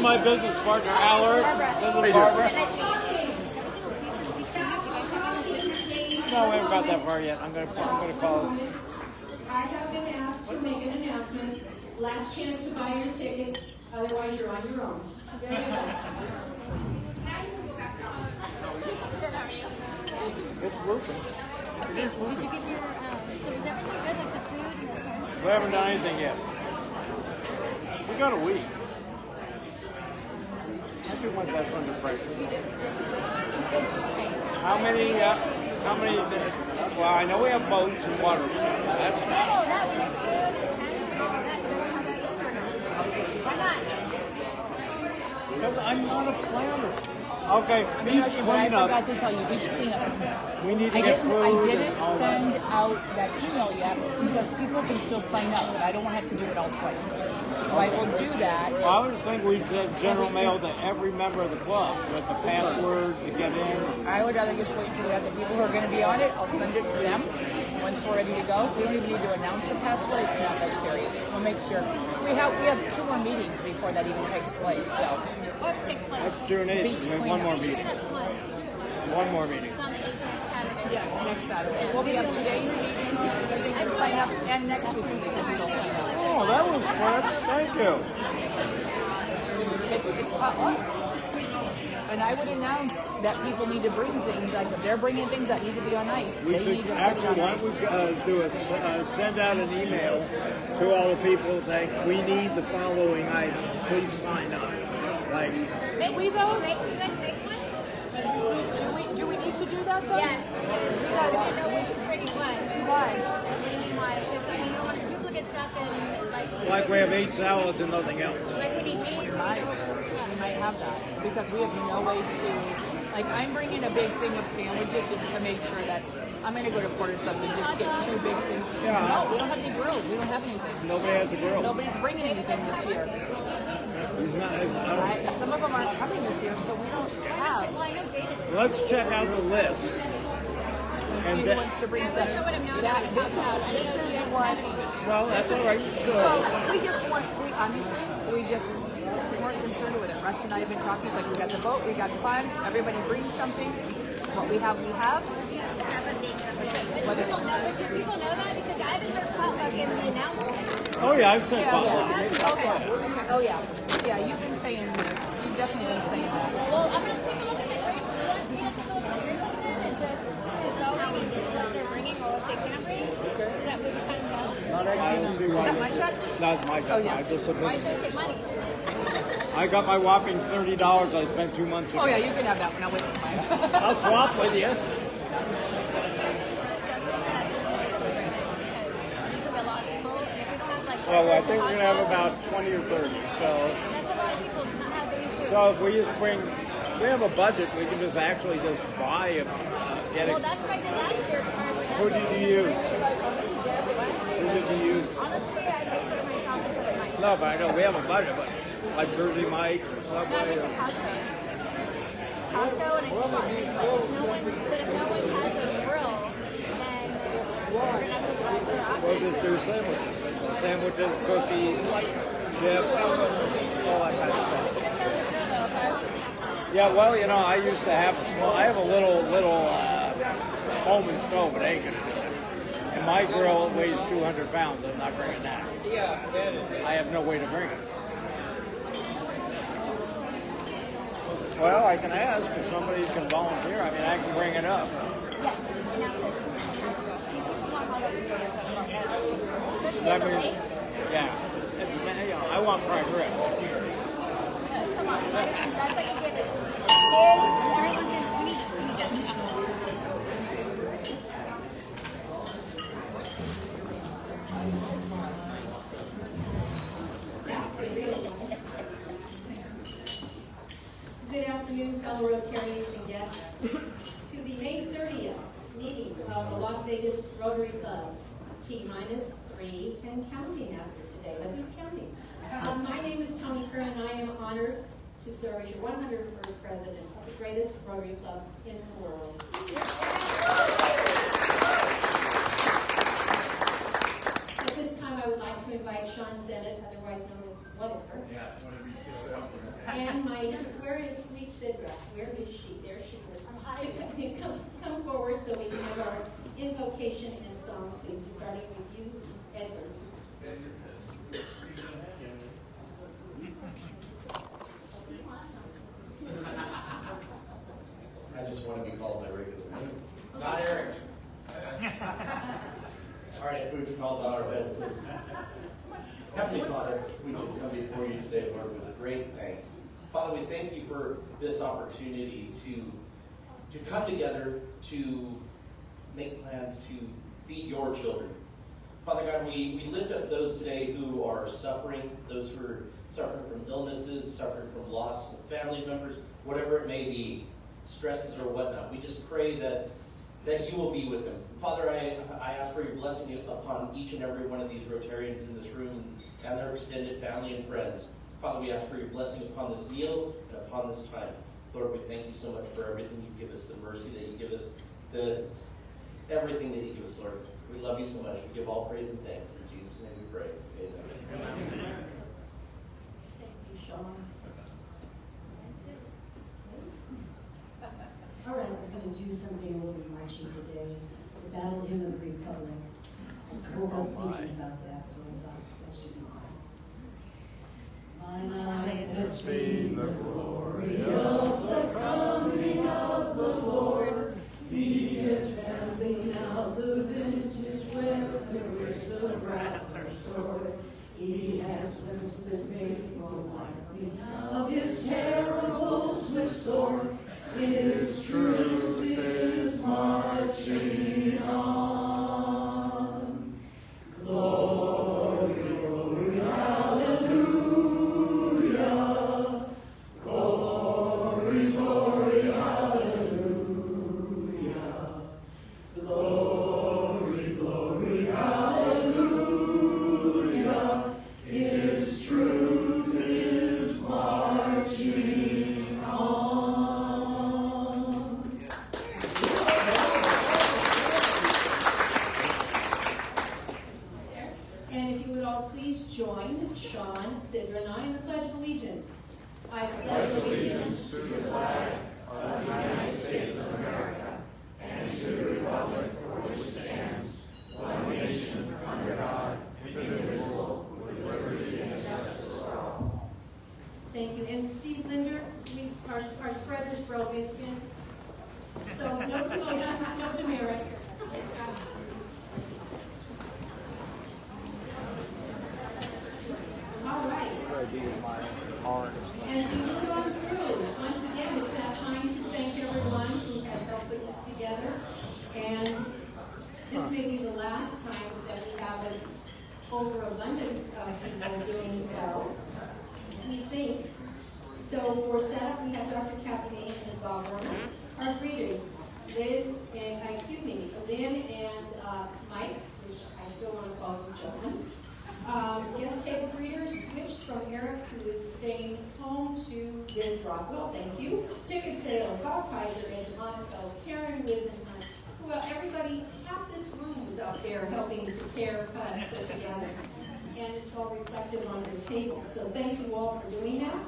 is my business partner, Allard. This is Barbara. No, we haven't got that far yet. I'm gonna call. I have been asked to make an announcement. Last chance to buy your tickets, otherwise you're on your own. There you go. It's working. Did you get your, so is everything good, like the food and the tents? We haven't done anything yet. We got a week. I do my best under pressure. How many, well, I know we have boats and water stuff. That's No, that was food and tents, that doesn't have that either or not? Why not? because I'm not a planner. Okay, beach But I cleanup. forgot to tell you, beach cleanup. We need to I get didn't, food. I didn't and all send that. out that email yet because people can still sign up, but I don't want to have to do it all twice. So I will do that. Well, I was thinking we did general mail to every member of the club with the password to get in. I would rather just wait until we have the people who are going to be on it. I'll send it to them once we're ready to go. We don't even need to announce the password. It's not that serious. We'll make sure. We have 2 more meetings before that even takes place. So What takes place? That's June 8th. Beach We have one more cleanup. meeting. That's what? One more meeting. It's on the 8th next Saturday. yes, next Saturday. We'll be up today's meeting. They can sign up, and next week they can still sign up. Oh, that was quick. Thank you. It's potluck. And I would announce that people need to bring things, like if they're bringing things that need to be on ice, We they should need to actually, put it on why ice. don't we send out an email to all the people that we need the following items. Please sign up. Like, Did we though? You guys make one? Do we need to do that though? Yes. Because I know which is pretty one. Why? Why? Because I mean, you don't want to duplicate stuff and like we have 8 salads and nothing else. like we need meat. We might have that because we have no way to. Like I'm bringing a big thing of sandwiches just to make sure that I'm going to go to Porter Subs and just get 2 big things. Yeah. No, we don't have any grills. We don't have anything. Nobody has a grill. Nobody's bringing anything this year. He's not, Some of them aren't coming this year, so we don't have. Well, I know David is. let's check out the list. And And see then- who wants to bring stuff. sure what I'm known That, as. this is what. Well, that's all right. So, Well, we just want. We honestly, we just weren't concerned with it. Russ and I have been talking. It's like we got the boat, we got fun. Everybody brings something. What we have, we have. Whether People know this. People know that because I've heard potluck in the announcement. oh yeah, I've said Yeah, potluck. yeah. Oh yeah. Yeah, you've been saying. You've definitely been saying that. Well, I'm going to take a look at the group. You want me to take a look at the group with them and just go and see what they're bringing or what they can't bring? So that we can kind of know. I don't see Is why. that my truck? That's my Oh, job. yeah. I just Why submitted. should I take money? I got my whopping $30 I spent 2 months ago. Oh yeah, you can have that one. I'll wait for mine. I'll swap with you. Well, I think we're gonna have about 20 or 30. So, That's a lot of people. It's not having food. so if we just bring, we have a budget. We can just actually just buy a, get Well, it. that's what I did last year. Who did you use? Who did you use? Honestly, I did put it myself until the night. No, but I know we have a budget, but like Jersey Mike's or No, Subway. it's a Or, Costco. Costco and it's fun. But if no one has a grill, then we're going to have to go out for options. we'll just do sandwiches. Sandwiches, cookies, chips, all that kind of stuff. Yeah, well, you know, I used to have a small. I have a little Coleman stove, but it ain't gonna do it. And my grill weighs 200 pounds. I'm not bringing that. I have no way to bring it. Well, I can ask if somebody can volunteer. I mean, I can bring it up. Yes, and that's it. Especially I at the mean, lake. yeah, it's, you know, I want prime rib. Come on, that's like a given. Kids, everyone's going to eat this stuff. Good afternoon, fellow Rotarians and guests, to the May 30th meeting of the Las Vegas Rotary Club, T-3 and counting after today, but who's counting? My name is Tony Kerr, and I am honored to serve as your 101st president of the greatest Rotary Club in the world. At this time, I would like to invite Sean Sennett, otherwise known as Whatever. Yeah, whatever you feel. And where is sweet Sidra? Where is she? There she is. Come forward so we can have our invocation and song, please, starting with you, Edward. I just want to be called my regular name. Not Eric. All right, if we've called out our heads, please. Heavenly Father, we just come before you today, Lord, with great thanks. Father, we thank you for this opportunity to come together to make plans to feed your children. Father God, we lift up those today who are suffering, those who are suffering from illnesses, suffering from loss of family members, whatever it may be, stresses or whatnot. We just pray that you will be with them. Father, I ask for your blessing upon each and every one of these Rotarians in this room and their extended family and friends. Father, we ask for your blessing upon this meal and upon this time. Lord, we thank you so much for everything you give us, the mercy that you give us, everything that you give us, Lord. We love you so much. We give all praise and thanks. In Jesus' name we pray. Amen. Thank you, Sean. All right, we're going to do something a little bit marching today. The Battle Hymn of the Republic. I woke up thinking about that, so I thought that should be fine. Mine eyes have seen the glory of the coming of the Lord. He is stamping out the vintage where there is a wrath sword. He has loosed the faithful lightning of his terrible swift sword. His truth is marching on. Glory, glory, hallelujah. Glory, glory, hallelujah. Glory, glory, hallelujah. His truth is marching on. And if you would all please join Sean, Sidra, and I in the Pledge of Allegiance. I pledge allegiance to the flag of the United States of America and to the republic for which it stands, one nation, under God, indivisible, with liberty and justice for all. Thank you. And Steve Linder, our spread was broken. Yes. So no demotions, no demerits. All right. As we move on through, once again, it's that time to thank everyone who has helped put this together. And this may be the last time that we have an overabundance of people doing so. We think. So for setup, we have Dr. Kathy May and Bob Warner. Our greeters, Lynn and Mike, which I still want to call him John. Guest table greeters switched from Eric, who is staying home, to Biz Rockwell, thank you. Ticket sales, Bob Kaiser, Ed Monaco, Karen Wisenhunt. Well, everybody, half this room was out there helping to tear, cut, put together. And it's all reflective on their tables. So thank you all for doing that.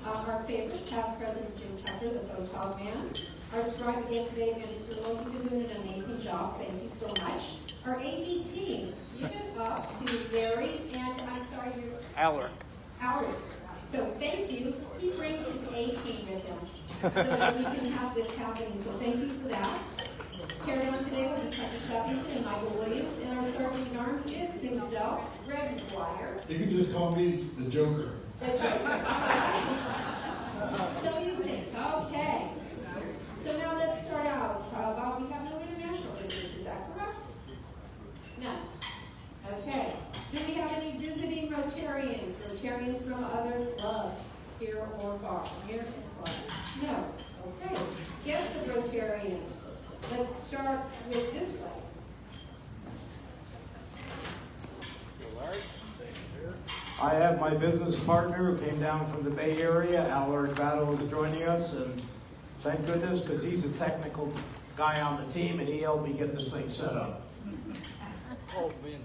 Our favorite, past president Jim Tucker, the Photog Man. Our scribe again today, Andrew Furlow, you're doing an amazing job. Thank you so much. Our AV team, give it up to Gary and, I'm sorry, you're... Alric. So thank you. He brings his A team with him so that we can have this happening. So thank you for that. Tear down today will be Tucker Sappington and Michael Williams, and our sergeant in arms is himself, Greg McGuire. You can just call me the Joker. The Joker. So you think, okay. So now let's start out. Bob, we have no international visitors, is that correct? None. Okay. Do we have any visiting Rotarians? Rotarians from other clubs, here or far? Here and far? No. Okay. Guests of Rotarians. Let's start with this way. I have my business partner who came down from the Bay Area, Allard Battle, is joining us, and thank goodness, because he's a technical guy on the team, and he helped me get this thing set up. Oh, man.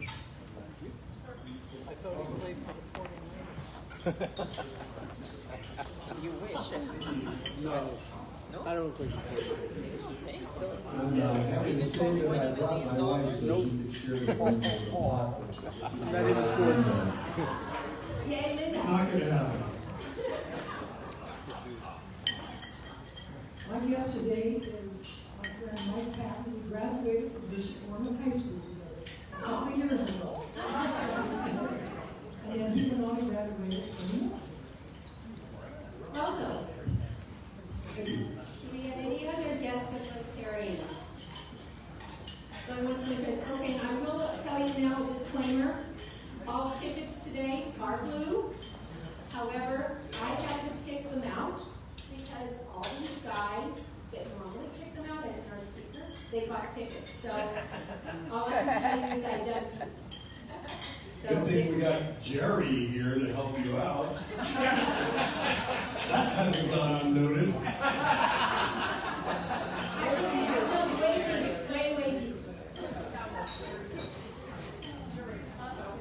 I thought he played for the 49ers. You No. I don't think And happy to say that I brought my wife so she could share with me the pot. not even sports. Yay, Linda. Not gonna happen. My guest today is my friend Mike Patton, who graduated from Bishop Norman High School today, a couple of years ago. And then he went on to graduate from New York. Welcome. Do we have any other guests of Rotarians? So I was going to say, okay, I will tell you now a disclaimer. All tickets today are blue. However, I had to pick them out because all these guys that normally pick them out as our speaker, they bought tickets. So all I can tell you is I dubbed you. So Good thing we got Jerry here to help you out. That hasn't gone unnoticed. Wait.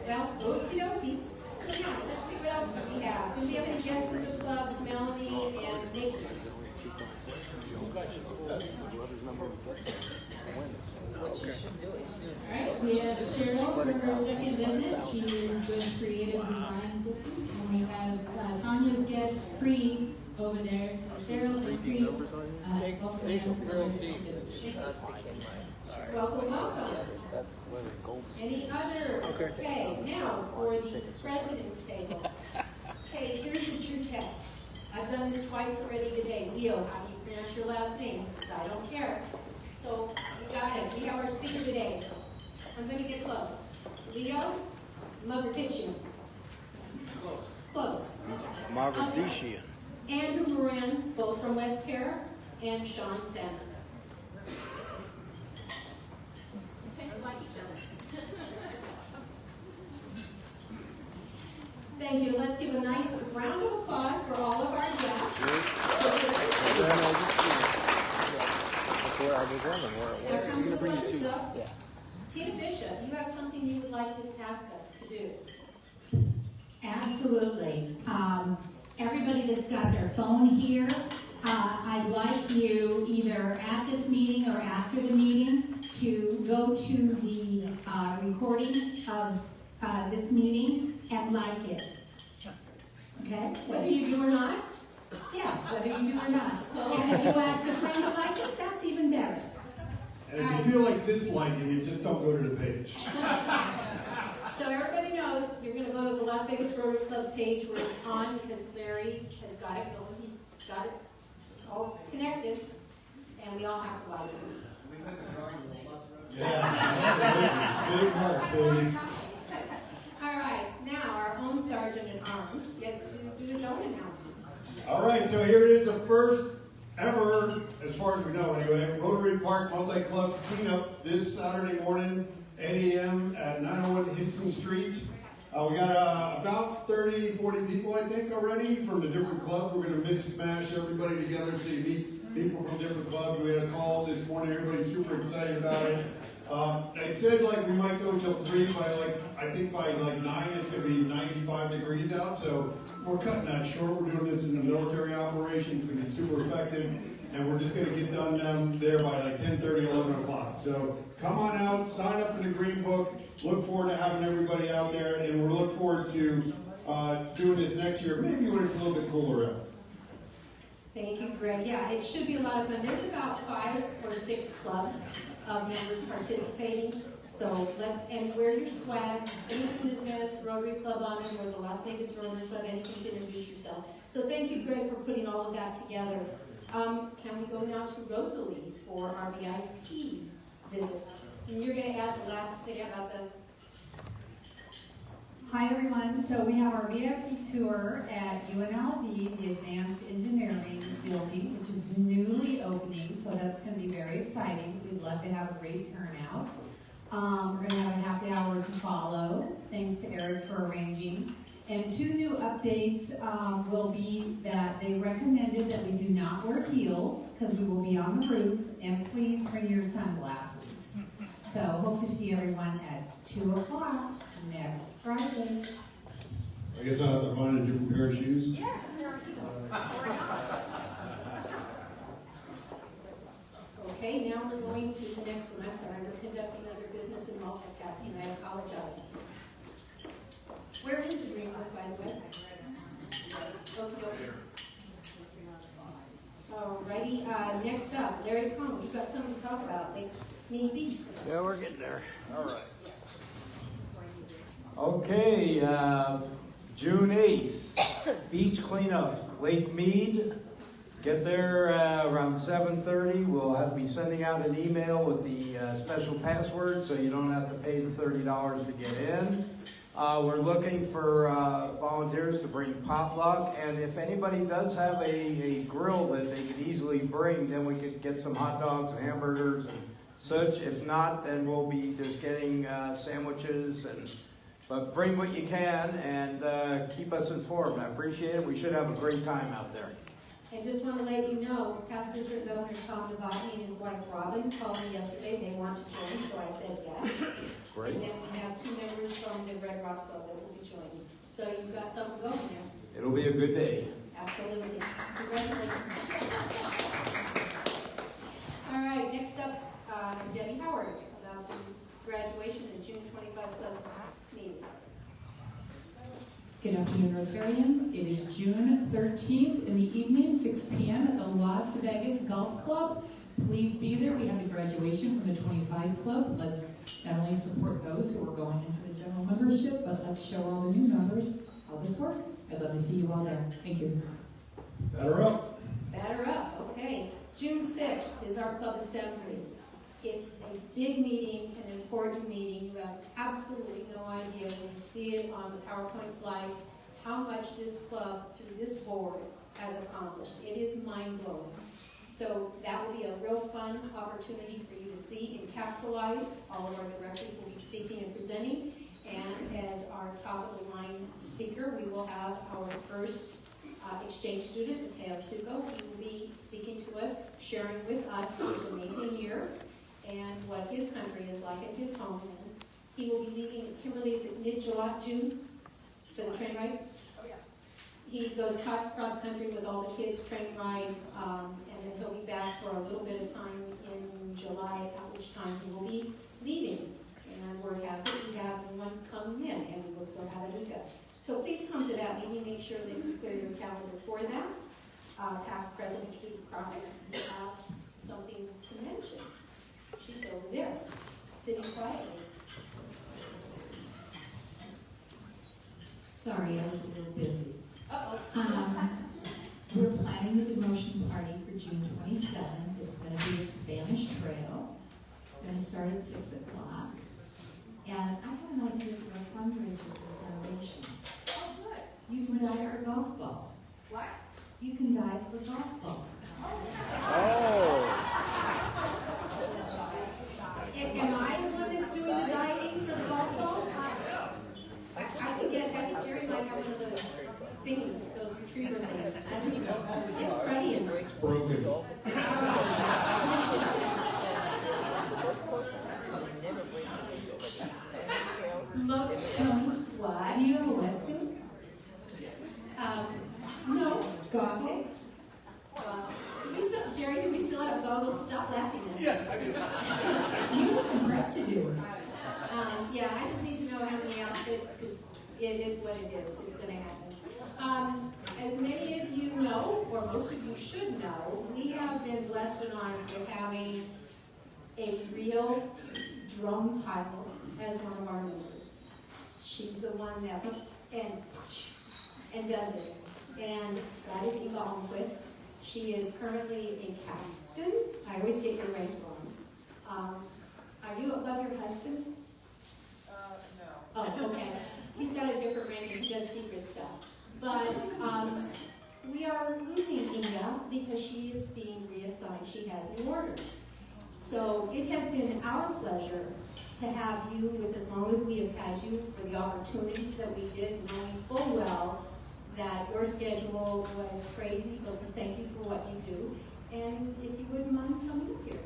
Well, okie dokie. So now, let's see what else we have. Do we have any guests of the clubs, Melanie and Nick? Alright, we have Cheryl for her second visit. She is with Creative Design Systems. And we have Tanya's guest, Cree, over there. So Cheryl and Cree. Welcome. That's whether gold. Any other? Okay, now for the president's table. Okay, here's the true test. I've done this twice already today. Leo, how do you pronounce your last name? He says, I don't care. So, we got it. We have our speaker today. I'm going to get close. Leo, Mogadishian. Close. Mogadishian. Andrew Moran, both from West Terra, and Sean Senna. Thank you. Let's give a nice round of applause for all of our guests. Where are they going? Where are you going to bring you to? Yeah. Tina Bishop, you have something you would like to ask us to do. Absolutely. Everybody that's got their phone here, I'd like you either at this meeting or after the meeting to go to the recording of this meeting and like it. Okay? Whether you do or not? Yes, whether you do or not. And if you ask a friend to like it, that's even better. And if you feel like disliking it, just don't go to the page. So everybody knows you're going to go to the Las Vegas Rotary Club page where it's on because Larry has got it going. He's got it all connected, and we all have to like it. Yeah. Big heart, baby. All right, now our own Sergeant at Arms gets to do his own announcement. All right, so here it is, the first ever, as far as we know anyway, Rotary Park Multi-Club cleanup this Saturday morning, 8 a.m. at 901 Hinson Street. We got about 30, 40 people, I think, already from the different clubs. We're going to mix-mash everybody together so you meet people from different clubs. We had a call this morning. Everybody's super excited about it. It said like we might go till 3 by I think by 9 it's going to be 95 degrees out. So we're cutting that short. We're doing this in the military operations and it's super effective. And we're just going to get done down there by 10:30, 11 o'clock. So come on out, sign up in the Green Book. Look forward to having everybody out there. And we're looking forward to doing this next year, maybe when it's a little bit cooler out. Thank you, Greg. Yeah, it should be a lot of fun. There's about 5 or 6 clubs of members participating. So and wear your swag, anything that has Rotary Club on it, or the Las Vegas Rotary Club, anything to introduce yourself. So thank you, Greg, for putting all of that together. Can we go now to Rosalie for our VIP visit? And you're going to add the last thing about the... Hi everyone, so we have our VIP tour at UNLV, the Advanced Engineering Building, which is newly opening, so that's going to be very exciting. We'd love to have a great turnout. We're going to have a happy hour to follow. Thanks to Eric for arranging. And 2 new updates will be that they recommended that we do not wear heels because we will be on the roof, and please bring your sunglasses. So hope to see everyone at 2 o'clock next Friday. I guess I'll have to find a different pair of shoes. Yes, there are people. Okay, now we're going to the next one. I'm sorry, I was conducting other business and multitasking. I apologize. Where is the green book, by the way? Okay. Alrighty, next up, Larry Cohn, you've got something to talk about, Lake Mead Beach. Yeah, we're getting there. All right. Okay, June 8th, beach cleanup, Lake Mead. Get there around 7:30. We'll be sending out an email with the special password so you don't have to pay the $30 to get in. We're looking for volunteers to bring potluck, and if anybody does have a grill that they could easily bring, then we could get some hot dogs and hamburgers and such. If not, then we'll be just getting sandwiches, but bring what you can and keep us informed. I appreciate it. We should have a great time out there. I just want to let you know, Past District Governor Tom Novotny and his wife Robin called me yesterday. They want to join, so I said yes. Great. And then we have 2 members from the Red Rock Club that will be joining. So you've got something going there. It'll be a good day. Absolutely. Congratulations. All right, next up, Debbie Howard about the graduation and June 25 club meeting. Good afternoon, Rotarians. It is June 13th in the evening, 6 p.m. at the Las Vegas Golf Club. Please be there. We have the graduation from the 25 Club. Let's not only support those who are going into the general membership, but let's show all the new members how this works. I'd love to see you all there. Thank you. Batter up. Batter up, okay. June 6th is our club assembly. It's a big meeting, an important meeting. You have absolutely no idea when you see it on the PowerPoint slides how much this club, through this board, has accomplished. It is mind-blowing. So that will be a real fun opportunity for you to see encapsulized. All of our directors will be speaking and presenting. And as our top-of-the-line speaker, we will have our first exchange student, Mateo Suko. He will be speaking to us, sharing with us his amazing year and what his country is like in his homeland. He will be leaving, Kimberly, is it mid-July, June, for the train ride? Oh, yeah. He goes cross country with all the kids, train ride, and then he'll be back for a little bit of time in July, at which time he will be leaving. And word has it, we have new ones coming in, and we will still have a Luca. So please come to that meeting, make sure that you clear your calendar for that. Past President Katie Crockett, you have something to mention. She's over there, sitting quietly. Sorry, I was a little busy. Uh-oh. We're planning the demotion party for June 27th. It's going to be at Spanish Trail. It's going to start at 6 o'clock. And I have an idea for a fundraiser for the foundation. Oh, good. You can dye for golf balls. What? You can dye for golf balls. Oh. Am I the one that's doing the dyeing for the golf balls? I can Gary might have one of those things, those retriever things. I don't know. It's pretty and It's broken. What? Do you have a wetsuit? No. Goggles? Jerry, do we still have goggles? Stop laughing at me. Yes, I do. You have some prep to do. Yeah, I just need to know how many outfits, because it is what it is. It's going to happen. As many of you know, or most of you should know, we have been blessed and honored with having a real drum pilot as one of our members. She's the one that and does it. And that is Eva Almquist. She is currently a captain. I always get your rank wrong. Are you above your husband? No. Oh, okay. He's got a different rank and he does secret stuff. But we are losing Inga because she is being reassigned. She has new orders. So it has been our pleasure to have you with as long as we have had you for the opportunities that we did, knowing full well that your schedule was crazy, but we thank you for what you do. And if you wouldn't mind coming up here.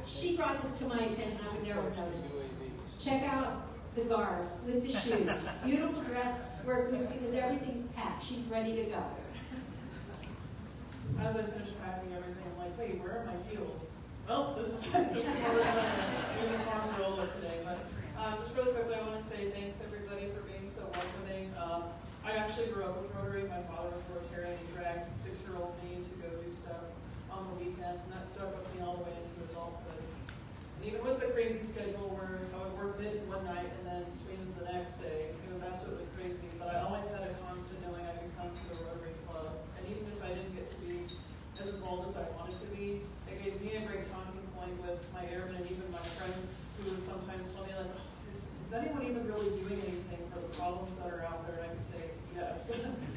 She brought this to my attention. I would never notice. Check out the garb, with the shoes, beautiful dress, work boots, because everything's packed. She's ready to go. As I finished packing everything, I'm like, wait, where are my heels? Well, this is what we're doing the farm roller today. But just really quickly, I want to say thanks to everybody for being so welcoming. I actually grew up with Rotary. My father was Rotarian. He dragged 6-year-old me to go do stuff on the weekends, and that stuck with me all the way into adulthood. And even with the crazy schedule where I would work mids one night and then swings the next day, it was absolutely crazy. But I always had a constant knowing I could come to the Rotary Club. And even if I didn't get to be as involved as I wanted to be, it gave me a great talking point with my airmen and even my friends who would sometimes tell me, like, oh, is anyone even really doing anything for the problems that are out there? And I could say, yes.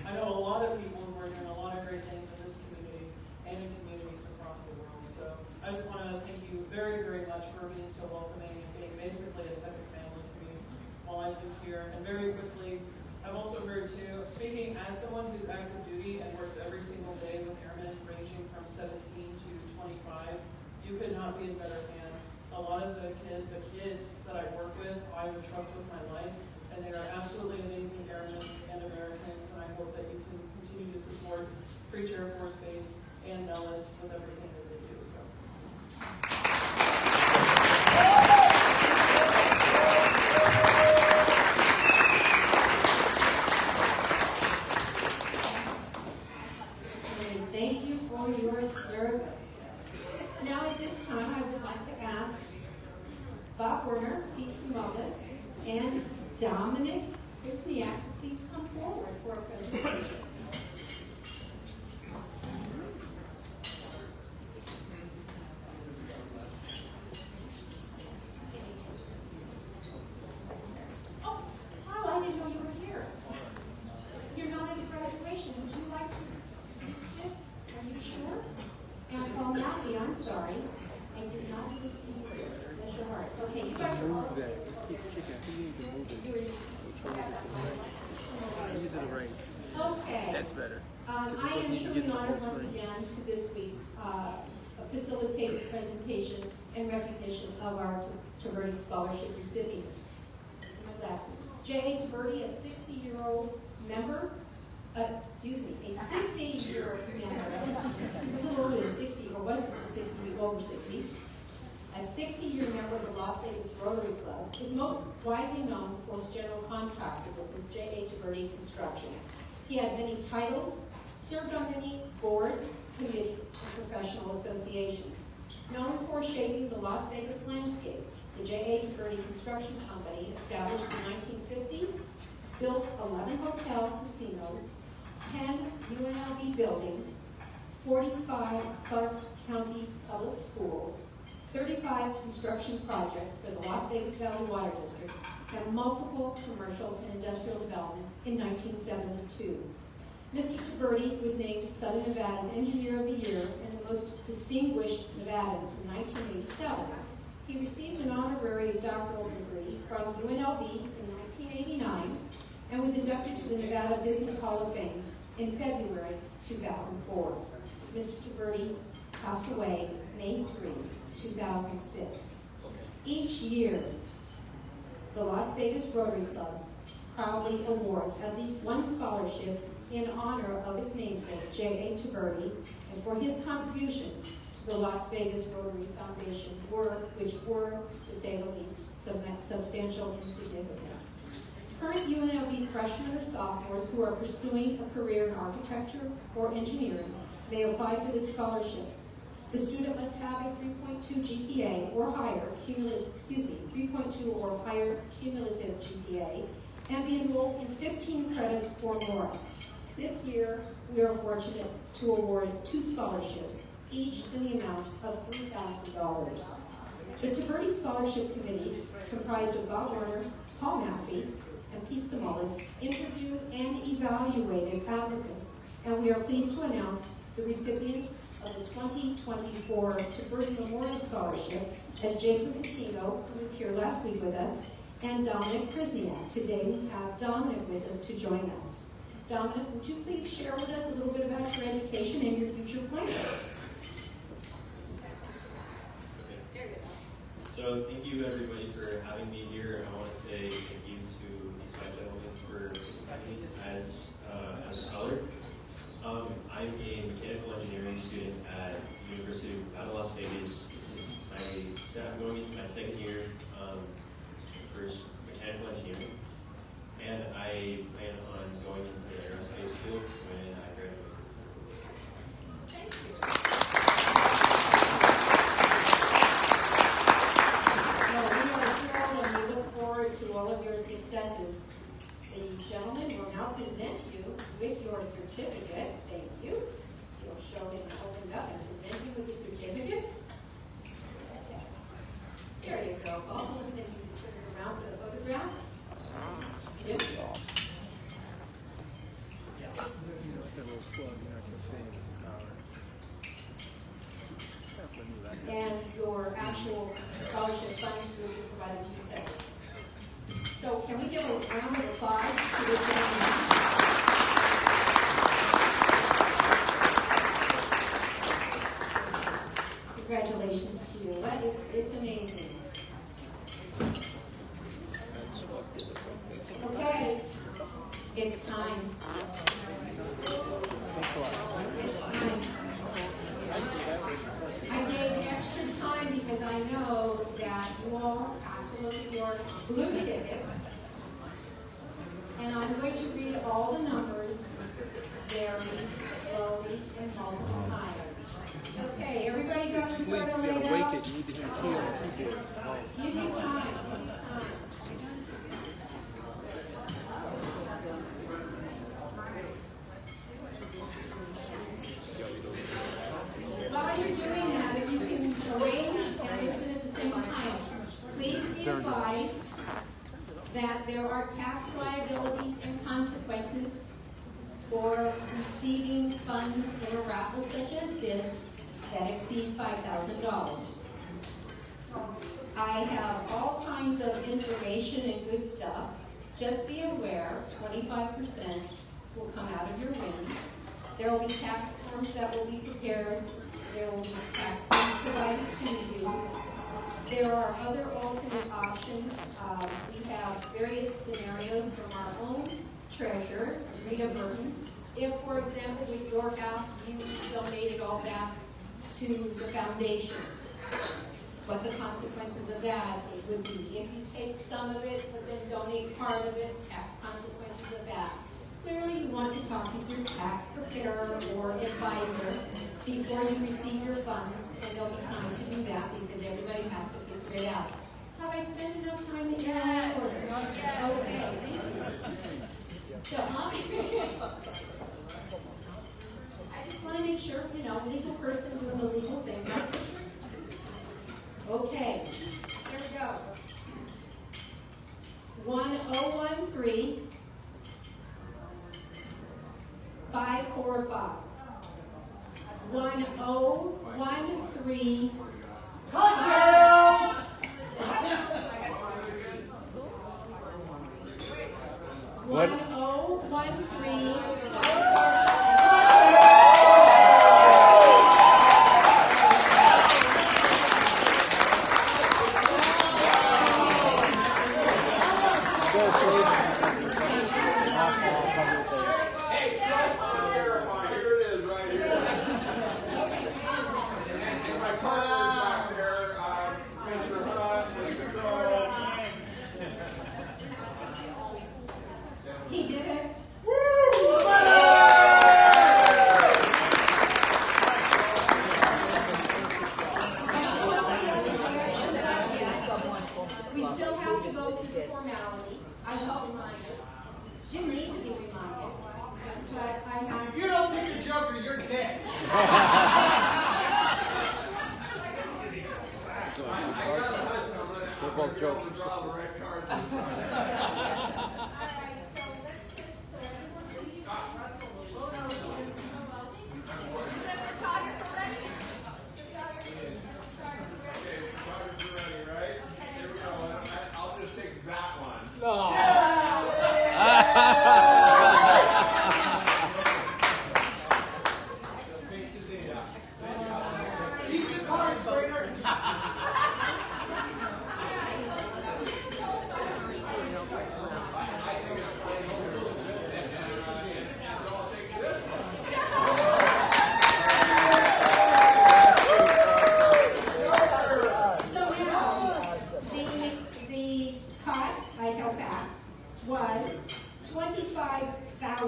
I know a lot of people who are doing a lot of great things in this community and in communities across the world. So I just want to thank you very, very much for being so welcoming and being basically a second family to me while I've been here. And very quickly, I've also heard too, speaking as someone who's active duty and works every single day with airmen ranging from 17 to 25, you could not be in better hands. A lot of the kids that I work with, I would trust with my life, and they are absolutely amazing airmen and Americans, and I hope that you can continue to support Creech Air Force Base and Nellis with everything that they do. So. And thank you for your service. Now at this time, I would like to ask Bob Werner, Pete Simonis, and Dominic Krisniak to please come forward for a presentation. Oh, I didn't know you were here. You're not at a graduation. Would you like to do this? Are you sure? And well, Matthew, I'm sorry. I did not even see you. Bless your heart. Okay, you guys are all. Move that. Keep kicking. I think you need to move it. Use it to the right. Okay. That's better. I am truly honored once again to this week facilitate the presentation and recognition of our Taberti Scholarship recipient. My glasses. J. Taberti, a 60-year-old member. A 60-year-old member. He's a little older than 60, or wasn't 60, over 60. A 60-year member of the Las Vegas Rotary Club, is most widely known for his general contractor business, J.A. Taberti Construction. He had many titles, served on many boards, committees, and professional associations. Known for shaping the Las Vegas landscape, the J.A. Taberti Construction Company, established in 1950, built 11 hotel casinos, 10 UNLV buildings, 45 Clark County public schools, 35 construction projects for the Las Vegas Valley Water District, and multiple commercial and industrial developments in 1972. Mr. Taberti was named Southern Nevada's Engineer of the Year and the most distinguished Nevadan in 1987. He received an honorary doctoral degree from UNLV in 1989 and was inducted to the Nevada Business Hall of Fame in February 2004. Mr. Taberti passed away May 3, 2006. Each year, the Las Vegas Rotary Club proudly awards at least one scholarship in honor of its namesake, J.A. Taberti, and for his contributions to the Las Vegas Rotary Foundation which were, to say the least, substantial and significant. Current UNLV freshmen or sophomores who are pursuing a career in architecture or engineering may apply for this scholarship. The student must have a 3.2 GPA or higher, 3.2 or higher cumulative GPA, and be enrolled in 15 credits or more. This year, we are fortunate to award 2 scholarships, each in the amount of $3,000. The Taberti Scholarship Committee, comprised of Bob Werner, Paul Maffey, and Pete Simonis, interviewed and evaluated applicants, and we are pleased to announce the recipients of the 2024 Taberti Memorial Scholarship as Jacob Patino, who was here last week with us, and Dominic Krisniak. Today we have Dominic with us to join us. Dominic, would you please share with us a little bit about your education and your future plans? So thank you everybody for having me here. I want to say thank you to these five gentlemen for selecting me as a scholar. I'm a mechanical engineering student at University of Las Vegas. I'm going into my second year for mechanical engineering, and I plan on going into the aerospace field when I graduate. Well, we are thrilled and we look forward to all of your successes. The gentleman will now present you with your certificate. Thank you. You'll show him open up and present you with the certificate. There you go, Paul. And then you can turn it around for the photograph. Yeah. And your actual scholarship funds will be provided to you separately. So can we give a round of applause to this gentleman? Congratulations to you. It's amazing. Okay, it's time. I gave extra time because I know that you all have to look at your blue tickets. And I'm going to read all the numbers very slowly and multiple times. Okay, everybody got your Sleep. photo You laid gotta wake out? it. You need to hear the key on the keyboard. You need time. You need time. While you're doing that, if you can arrange and listen at the same time, please be advised that there are tax liabilities and consequences for receiving funds in a raffle such as this that exceed $5,000. I have all kinds of information and good stuff. Just be aware, 25% will come out of your wins. There will be tax forms that will be prepared. There will be tax forms provided to you. There are other alternate options. We have various scenarios from our own treasurer, Rita Burton. If, for example, with your house, you donated all back to the foundation, what the consequences of that would be. If you take some of it, but then donate part of it, tax consequences of that. Clearly, you want to talk with your tax preparer or advisor before you receive your funds, and there'll be time to do that because everybody has to figure it out. Have I spent enough time in your order? Yes. Okay, thank you. So, I just want to make sure, legal person doing the legal thing. Okay, here we go. 1013 545. 1013 Cocktails! 1013 He did it. We still have to go through the formality. I was reminded. Didn't need to be reminded. But I have. If you don't pick a joker, you're dead. They're both jokers.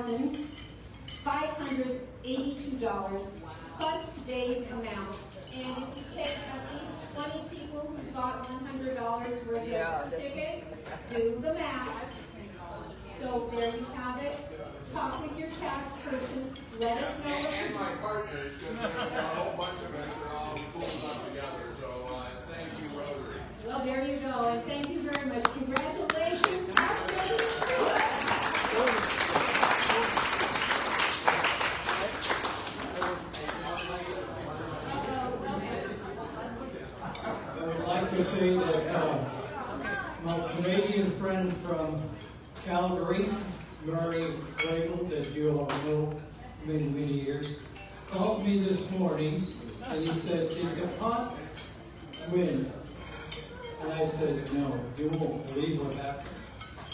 $1,582 plus today's amount. And if you take at least 20 people who bought $100 worth of tickets, do the math. So there you have it. Talk with your tax person. Let us know what And my partners, because a whole bunch of us are all pulled up together. So thank you, Rotary. Well, there you go, and thank you very much. Congratulations, Austin. I would like to say that my Canadian friend from Calgary, Murray Regal, that you all know many, many years, called me this morning and he said, "Did the pot win?" And I said, "No, you won't believe what happened."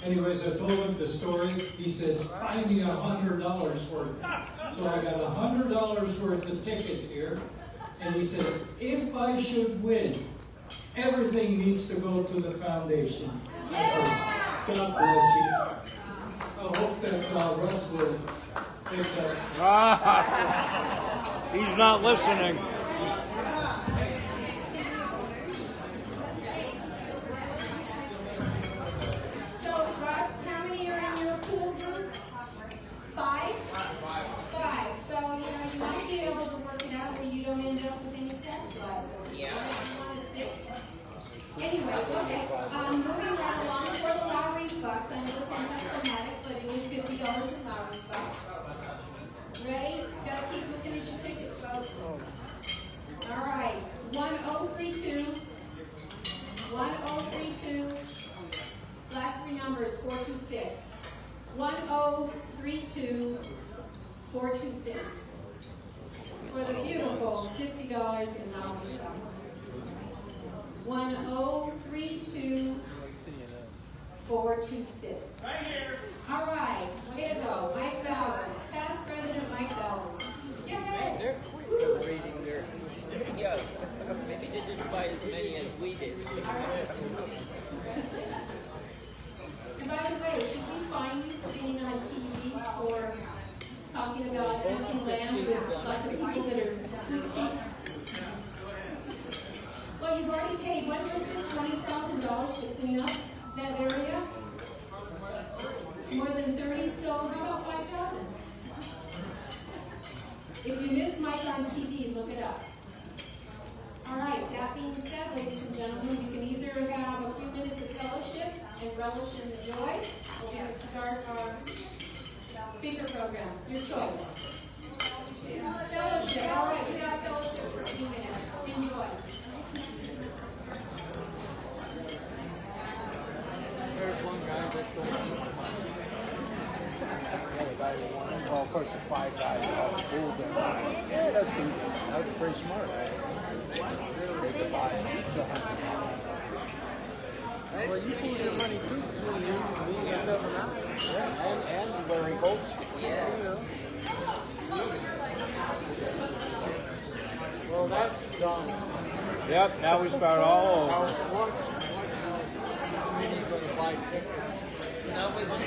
Anyways, I told him the story. He says, "Find me $100 worth." So I got $100 worth of tickets here. And he says, "If I should win, everything needs to go to the foundation." I said, "God bless you." I hope that Russ will pick up. He's not listening. So, Russ, how many are in your pool group? 5? 5. So, you might be able to work it out where you don't end up with any tax liability. Yeah. 6. Anyway, okay. Moving right along for the Lowry's Bucks. I know it's anticlimactic, but it is $50 in Lowry's Bucks. Ready? Gotta keep looking at your tickets, folks. All right. 1032. 1032. Last 3 numbers, 426. 1032. 426. For the beautiful $50 in Lowry's Bucks. 1032. 426. Right here. All right, way to go. Mike Bauer, past President Mike Bauer. Yay! They're reading their, yeah, maybe they didn't buy as many as we did. And by the way, should we fine you for being on TV for talking about empty land with lots of people that are squeaky? Well, you've already paid, what was it, $20,000 to clean up that area? More than 30, so how about 5,000? If you missed Mike on TV, look it up. All right, that being said, ladies and gentlemen, you can either have a few minutes of fellowship and relish in the joy, or we can start our speaker program. Your choice. Fellowship. All right, we got fellowship for a few minutes. Enjoy. There's one guy that's going Well, of course, the 5 guys all pulled them. Yeah, that's pretty smart. They could buy it. Well, you pulled your money too between you and me and 7 out. Yeah, and wearing coats. Yeah. You know. Well, that's done. Yep, now we start all over.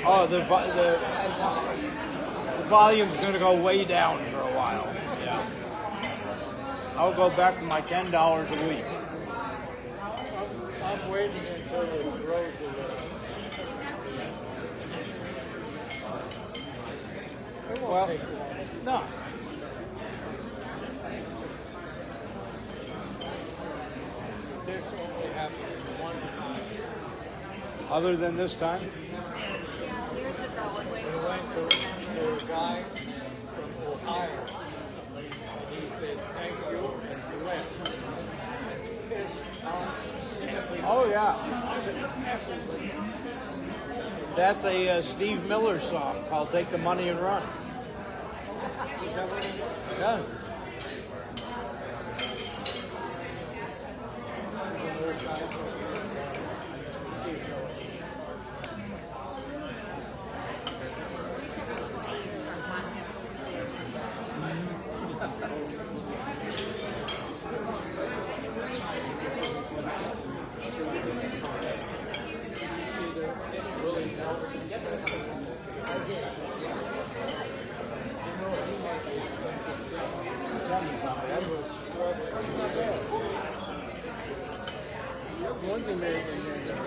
Oh, the volume's going to go way down for a while. Yeah. I'll go back to my $10 a week. I'm waiting until it grows a little. Well, no. This only happened one time. Other than this time? Yeah, years ago when we We went to a guy from Ohio, and he said, "Thank you," and he left. Oh, yeah. That's a Steve Miller song called Take the Money and Run. Yeah.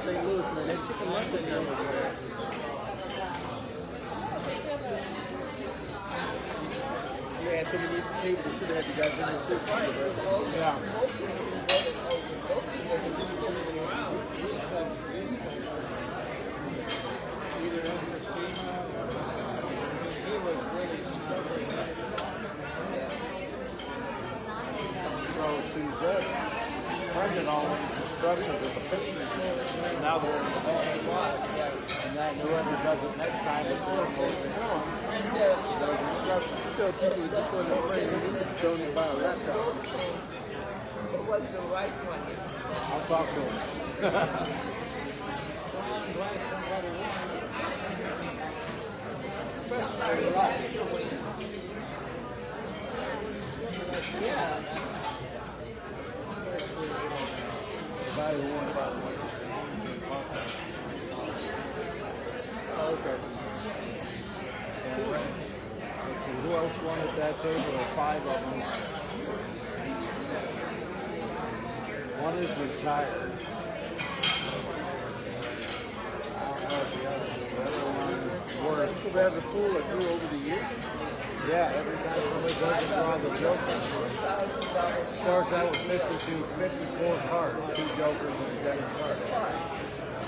St. Louis, man. That chicken lunch in there was there. Yeah, so many tables. Should have had you guys in there too. Yeah. He was really struggling. So Suzette pregnant all the instructions with the pictures. And now they're in the hall. And then whoever does it next time is going to go to the film. Those instructions. You tell people to just go to the plane and don't even buy a laptop. What was the right one? I'll talk to him. Yeah. Okay. Let's see, who else wanted that table? There were 5 of them. One is retired. I don't know if the other one worked. People have a pool that grew over the years? Yeah, every time somebody does it, draw the joker. Starts out with 54 cards, 2 jokers and a deck of cards.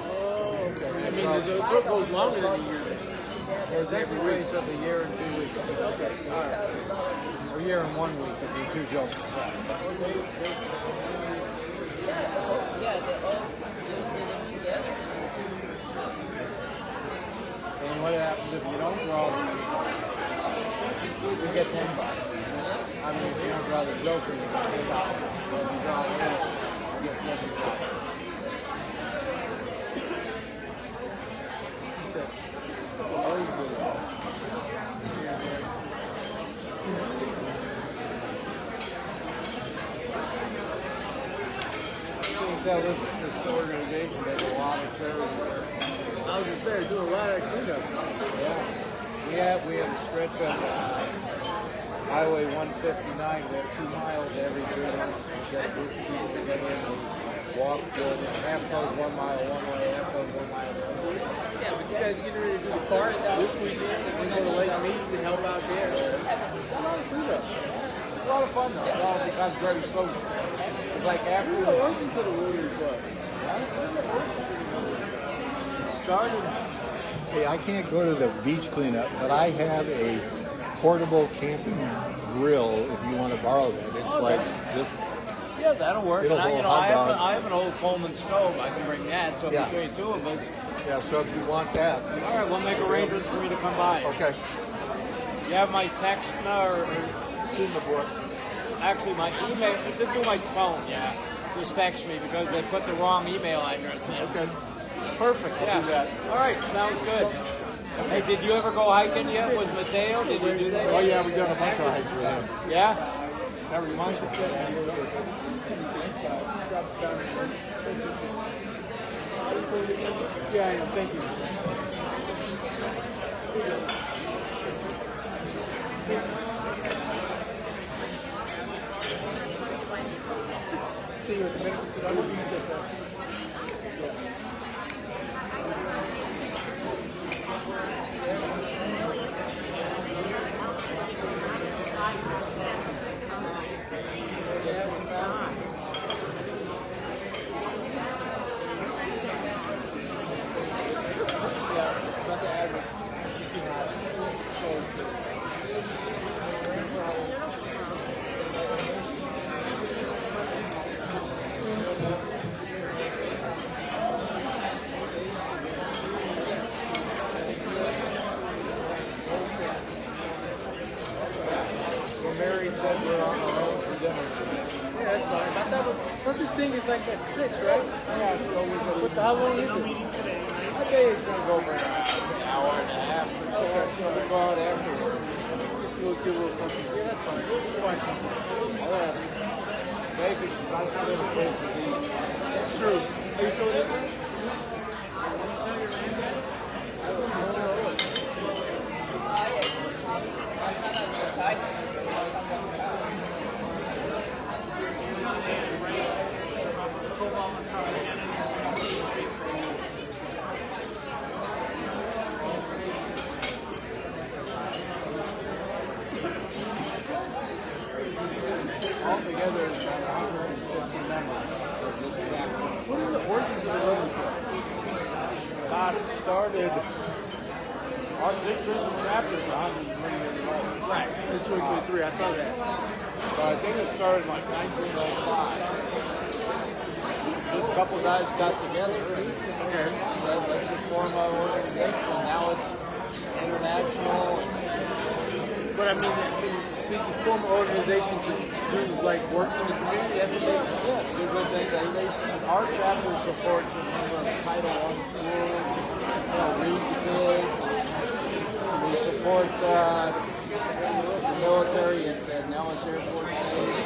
Oh, okay. I mean, the joke goes longer than a year then? Or is it every week? Of the year and 2 weeks. Okay, all right. A year and 1 week if you're 2 jokers. Yeah, they all did it together. And what happens if you don't draw them? You get $10. I mean, if you don't draw the joker, you get $10. If you draw this, you get $50. You can tell this organization does a lot of charity work. I was going to say, they're doing a lot of cleanup. Yeah. We have a stretch of Highway 159. We have 2 miles every 3 months. We get a group of people together and we walk half goes 1 mile one way, half goes 1 mile the other way. Yeah, but you guys are getting ready to do the park this weekend. We're going to Lake Mead to help out there. It's a lot of cleanup. It's a lot of fun though. It all becomes very social. It's like after the Orphans of the Rotary Club. It started. Hey, I can't go to the beach cleanup, but I have a portable camping grill if you want to borrow that. It's like this. Yeah, that'll work. It'll And hold I hot dogs. have an old Coleman stove. I can bring that. So Yeah. between 2 of us. Yeah, so if you want that. All right, we'll make arrangements for me to come by. Okay. You have my text or It's in the book. actually my email. Just do my phone. Yeah. Just text me because they put the wrong email address in. Okay. Perfect. I'll do Yeah. that. All right. Sounds good. Hey, did you ever go hiking yet with Mateo? Did you do that? Oh yeah, we done a bunch of hikes with him. Yeah. That reminds me. Yeah, thank you. See you at the minute. Mary said we're on our own for dinner. Yeah, that's fine. I thought this thing is like at 6, right? Yeah, so but how long is it? I think it's going to go for an hour and a half. Okay, so we'll go out afterwards. We'll do a little something. Yeah, that's fine. We'll find something. All right. Vegas is not a little place to be. That's true. Are you still listening? Did you sell your land yet? I don't know. not. It started. Our big prison chapter is 103 years old. Right. It's 2023. I saw that. So I think it started in like 1905. Just a couple guys got together and said, let's just form an organization. Now it's international. But I mean, so you can form an organization to do like works in the community. That's what they. Yeah, do good things. Our chapter supports a number of Title I schools. Read the kids. We support the military and Nellis Air Force Base.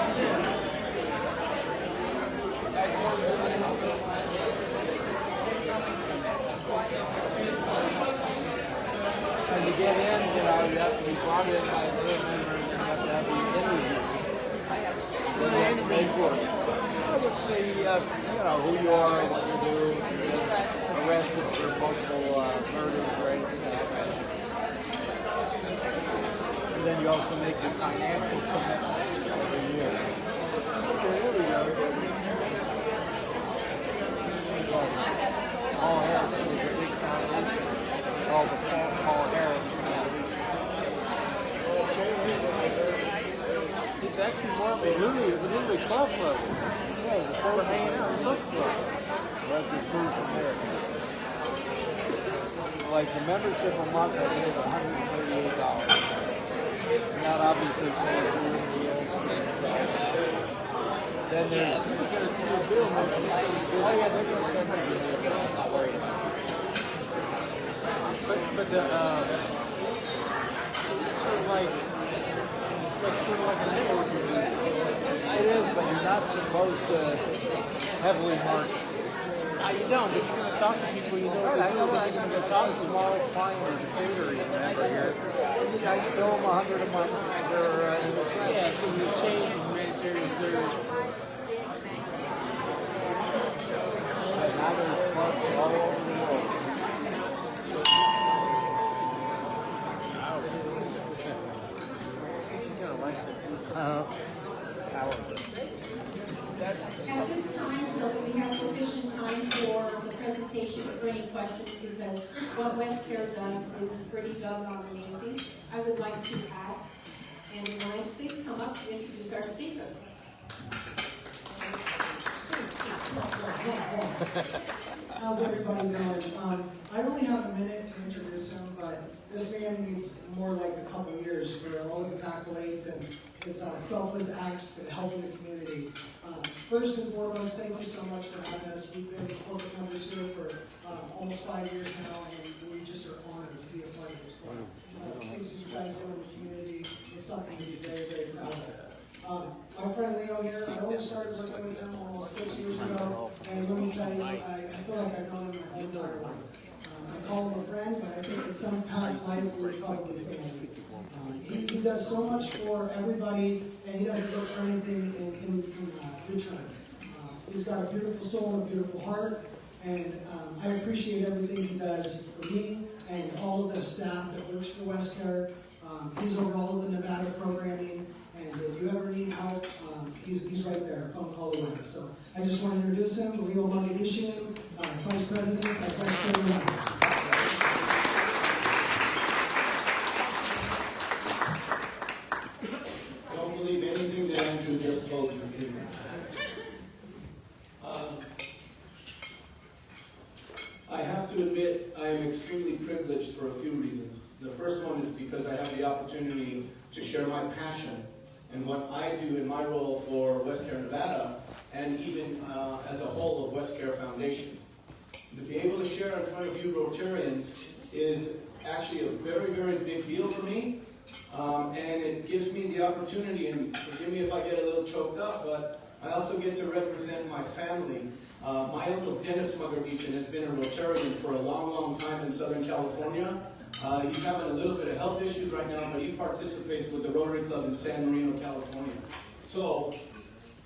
And to get in, you have to be brought in by a board member and you have to have the interview. What do they interview for? I would say, who you are, what you do, if you're arrested for multiple murders or anything like that. And then you also make your financial commitment every year. Okay, here we go. Paul Harris is a big foundation called the Paul Harris Foundation. It's actually more of a literally club level. Yeah, it's a first hanging out in social club. That's the food from there. Like the membership a month, I think is $138. And that obviously pays for your meals. Then there's. You're gonna see your bill, man. Oh yeah, they're gonna send me your bill. I'm not worried about it. But the sort of like a networking group. It is, but you're not supposed to heavily market. You don't, but you're gonna talk to people you know what Right, they do. But you're gonna go talk to them. small climbers, catering member here. I bill them $100 a month. They're in the Yeah, so you change humanitarian service. Now there's clubs all over the world. She kind of likes it. At this time, so we have sufficient time for the presentation for any questions, because what WestCare does is pretty doggone amazing. I would like to ask Andy Ryan, please come up and introduce our speaker. How's everybody doing? I only have a minute to introduce him, but this man needs more like a couple years for all of his accolades and his selfless acts to help in the community. First and foremost, thank you so much for having us. We've been corporate members here for almost 5 years now, and we just are honored to be a part of this club. Things that you guys do in the community is something to be very, very proud of. My friend Leo here, I only started working with him almost 6 years ago, and let me tell you, I feel like I've known him my whole entire life. I call him a friend, but I think in some past life we were probably family. He does so much for everybody, and he doesn't look for anything in return. He's got a beautiful soul and a beautiful heart, and I appreciate everything he does for me and all of the staff that works for WestCare. He's over all of the Nevada programming, and if you ever need help, he's right there, phone call away. So I just want to introduce him, Leo Magadishian, Vice President at WestCare Nevada. Don't believe anything that Andrew just told you. I have to admit I am extremely privileged for a few reasons. The first one is because I have the opportunity to share my passion and what I do in my role for WestCare Nevada and even as a whole of WestCare Foundation. To be able to share in front of you Rotarians is actually a very, very big deal for me. And it gives me the opportunity, and forgive me if I get a little choked up, but I also get to represent my family. My uncle Dennis Magarichan has been a Rotarian for a long, long time in Southern California. He's having a little bit of health issues right now, but he participates with the Rotary Club in San Marino, California. So,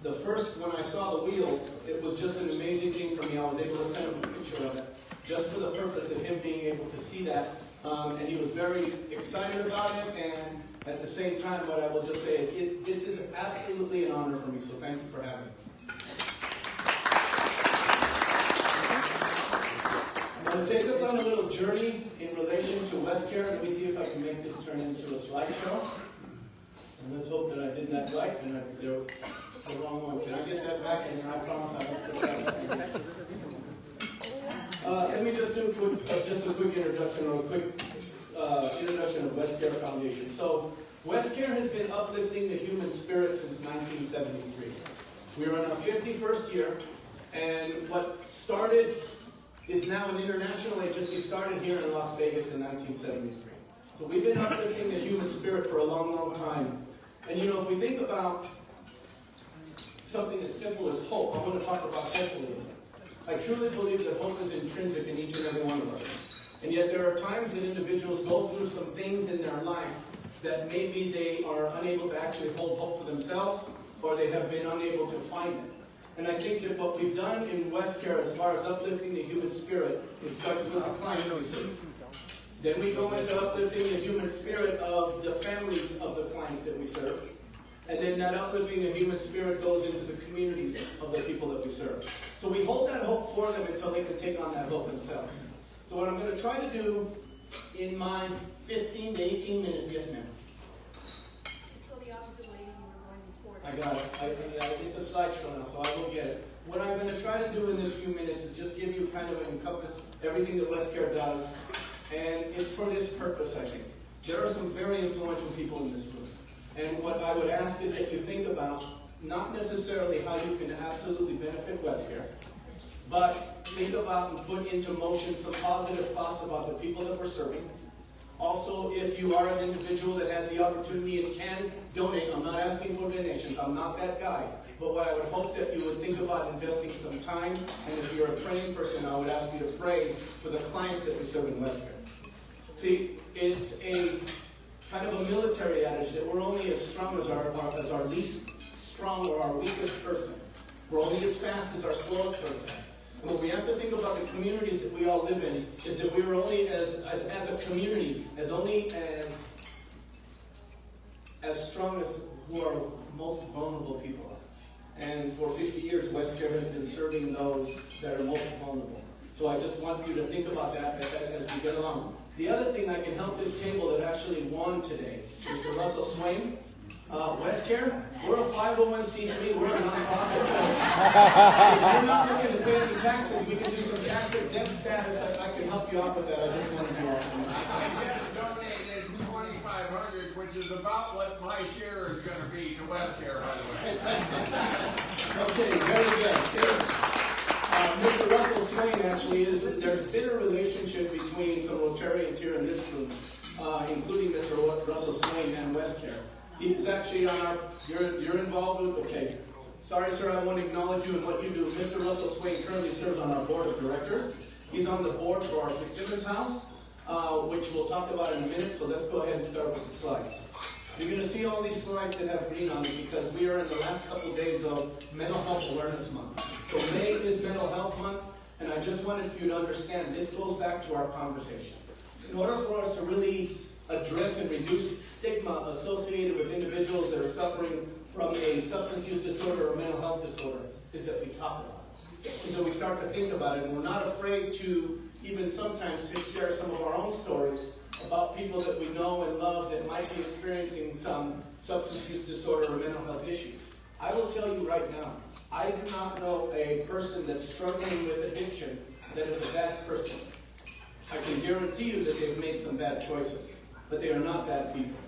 when I saw the wheel, it was just an amazing thing for me. I was able to send him a picture of it, just for the purpose of him being able to see that. And he was very excited about it, and at the same time, but I will just say, this is absolutely an honor for me, so thank you for having me. to take us on a little journey in relation to West Care. Let me see if I can make this turn into a slideshow. And let's hope that I did that right and I did the wrong one. Can I get that back? And I promise I won't forget that. Let me just do a quick introduction or a quick introduction of West Care Foundation. So West Care has been uplifting the human spirit since 1973. We are in our 51st year, and what started is now an international agency, started here in Las Vegas in 1973. So we've been uplifting the human spirit for a long, long time. And you know, if we think about something as simple as hope, I want to talk about hope a little bit. I truly believe that hope is intrinsic in each and every one of us. And yet there are times that individuals go through some things in their life that maybe they are unable to actually hold hope for themselves, or they have been unable to find it. And I think that what we've done in West Care as far as uplifting the human spirit, it starts with the clients we serve. Then we go into uplifting the human spirit of the families of the clients that we serve. And then that uplifting the human spirit goes into the communities of the people that we serve. So we hold that hope for them until they can take on that hope themselves. So what I'm going to try to do in my 15 to 18 minutes, yes ma'am. Just go the opposite way you were going before. I got it. It's a slideshow now, so I will get it. What I'm going to try to do in this few minutes is just give you kind of encompass everything that West Care does. And it's for this purpose, I think. There are some very influential people in this room. And what I would ask is that you think about not necessarily how you can absolutely benefit West Care, but think about and put into motion some positive thoughts about the people that we're serving. Also, if you are an individual that has the opportunity and can donate, I'm not asking for donations, I'm not that guy. But what I would hope that you would think about investing some time, and if you're a praying person, I would ask you to pray for the clients that we serve in West Care. See, it's a kind of a military adage that we're only as strong as our least strong or our weakest person. We're only as fast as our slowest person. And what we have to think about the communities that we all live in is that we're only as a community, as strong as who our most vulnerable people are. And for 50 years, West Care has been serving those that are most vulnerable. So I just want you to think about that as we get along. The other thing I can help this table that actually won today, Mr. Russell Swain, West Care, we're a 501c3, we're a nonprofit. So if you're not looking to pay any taxes, we can do some tax exempt status. I can help you out with that. I just wanted you all to know. I just donated $2,500, which is about what my share is going to be to West Care, by the way. Okay, very good. Mr. Russell Swain actually there's been a relationship between some Rotarians here in this room, including Mr. Russell Swain and West Care. He is actually on our, you're involved with, okay. Sorry sir, I won't acknowledge you and what you do. Mr. Russell Swain currently serves on our board of directors. He's on the board for our Fitzsimmons House, which we'll talk about in a minute, so let's go ahead and start with the slides. You're going to see all these slides that have green on it because we are in the last couple of days of Mental Health Awareness Month. So May is Mental Health Month, and I just wanted you to understand this goes back to our conversation. In order for us to really address and reduce stigma associated with individuals that are suffering from a substance use disorder or mental health disorder, is that we talk about it. And so we start to think about it, and we're not afraid to even sometimes share some of our own stories about people that we know and love that might be experiencing some substance use disorder or mental health issues. I will tell you right now, I do not know a person that's struggling with addiction that is a bad person. I can guarantee you that they've made some bad choices, but they are not bad people.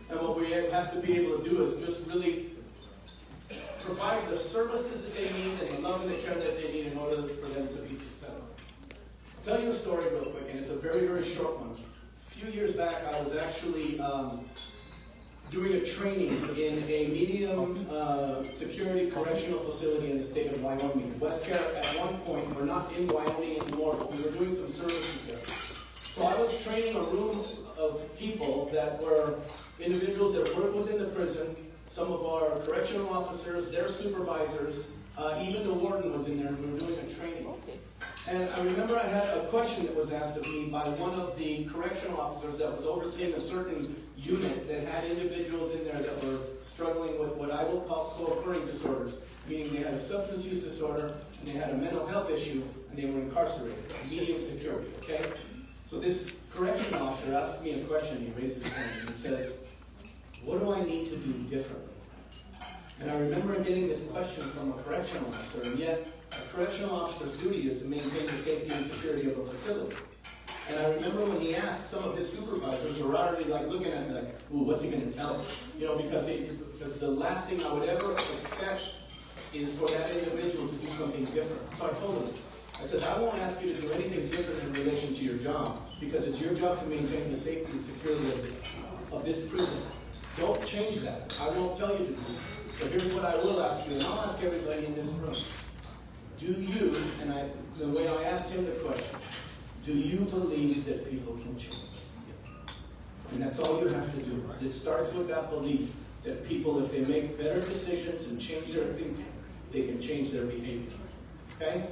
And what we have to be able to do is just really provide the services that they need and the love and the care that they need in order for them to be successful. I'll tell you a story real quick, and it's a very, very short one. A few years back, I was actually doing a training in a medium security correctional facility in the state of Wyoming. West Care, at one point, we're not in Wyoming anymore, but we were doing some services there. So I was training a room of people that were individuals that work within the prison, some of our correctional officers, their supervisors, even the warden was in there, and we were doing a training. And I remember I had a question that was asked of me by one of the correctional officers that was overseeing a certain unit that had individuals in there that were struggling with what I will call co-occurring disorders, meaning they had a substance use disorder, and they had a mental health issue, and they were incarcerated, medium security. So this correctional officer asks me a question. He raises his hand and he says, what do I need to do differently? And I remember getting this question from a correctional officer, and yet a correctional officer's duty is to maintain the safety and security of a facility. And I remember when he asked, some of his supervisors were already like looking at me like, ooh, what's he going to tell me? You know, because the last thing I would ever expect is for that individual to do something different. So I told him, I said, I won't ask you to do anything different in relation to your job, because it's your job to maintain the safety and security of this prison. Don't change that. I won't tell you to do it. But here's what I will ask you, and I'll ask everybody in this room. Do you, and the way I asked him the question, do you believe that people can change? And that's all you have to do. It starts with that belief that people, if they make better decisions and change their thinking, they can change their behavior. Okay?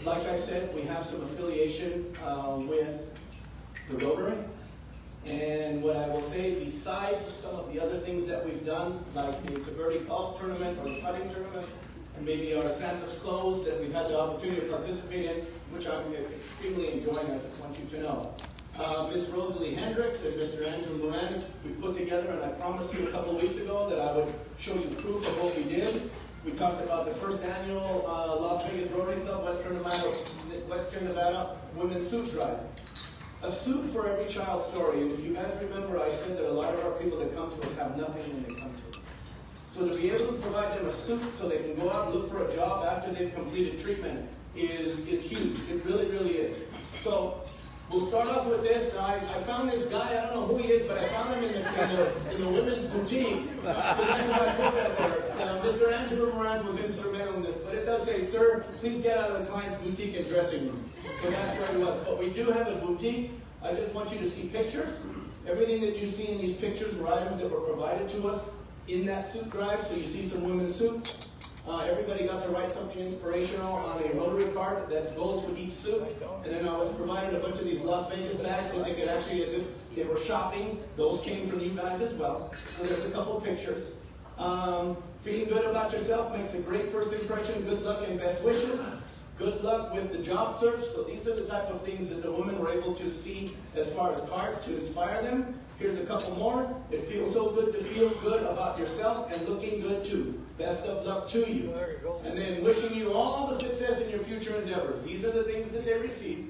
Like I said, we have some affiliation with the Rotary. And what I will say, besides some of the other things that we've done, like the Taberti Golf Tournament or the putting tournament, and maybe our Santa's Clothes that we've had the opportunity to participate in, which I'm extremely enjoying, I just want you to know. Miss Rosalie Hendricks and Mr. Andrew Moran, we put together, and I promised you a couple of weeks ago that I would show you proof of what we did. We talked about the first annual Las Vegas Rotary Club Western Nevada Women's Suit Drive. A suit for every child story, and if you guys remember, I said that a lot of our people that come to us have nothing when they come to us. So to be able to provide them a suit so they can go out and look for a job after they've completed treatment is huge. It really, really is. So we'll start off with this. Now, I found this guy, I don't know who he is, but I found him in the women's boutique. So that's why I put that there. Mr. Angelo Moran was instrumental in this, but it does say, sir, please get out of the client's boutique and dressing room. So that's where he was. But we do have a boutique. I just want you to see pictures. Everything that you see in these pictures were items that were provided to us in that suit drive. So you see some women's suits. Everybody got to write something inspirational on a Rotary card that goes with each suit. And then I was provided a bunch of these Las Vegas bags so they could actually, as if they were shopping, those came from you guys as well. So there's a couple pictures. Feeling good about yourself makes a great first impression. Good luck and best wishes. Good luck with the job search. So these are the type of things that the women were able to see as far as cards to inspire them. Here's a couple more. It feels so good to feel good about yourself and looking good too. Best of luck to you. And then wishing you all the success in your future endeavors. These are the things that they received.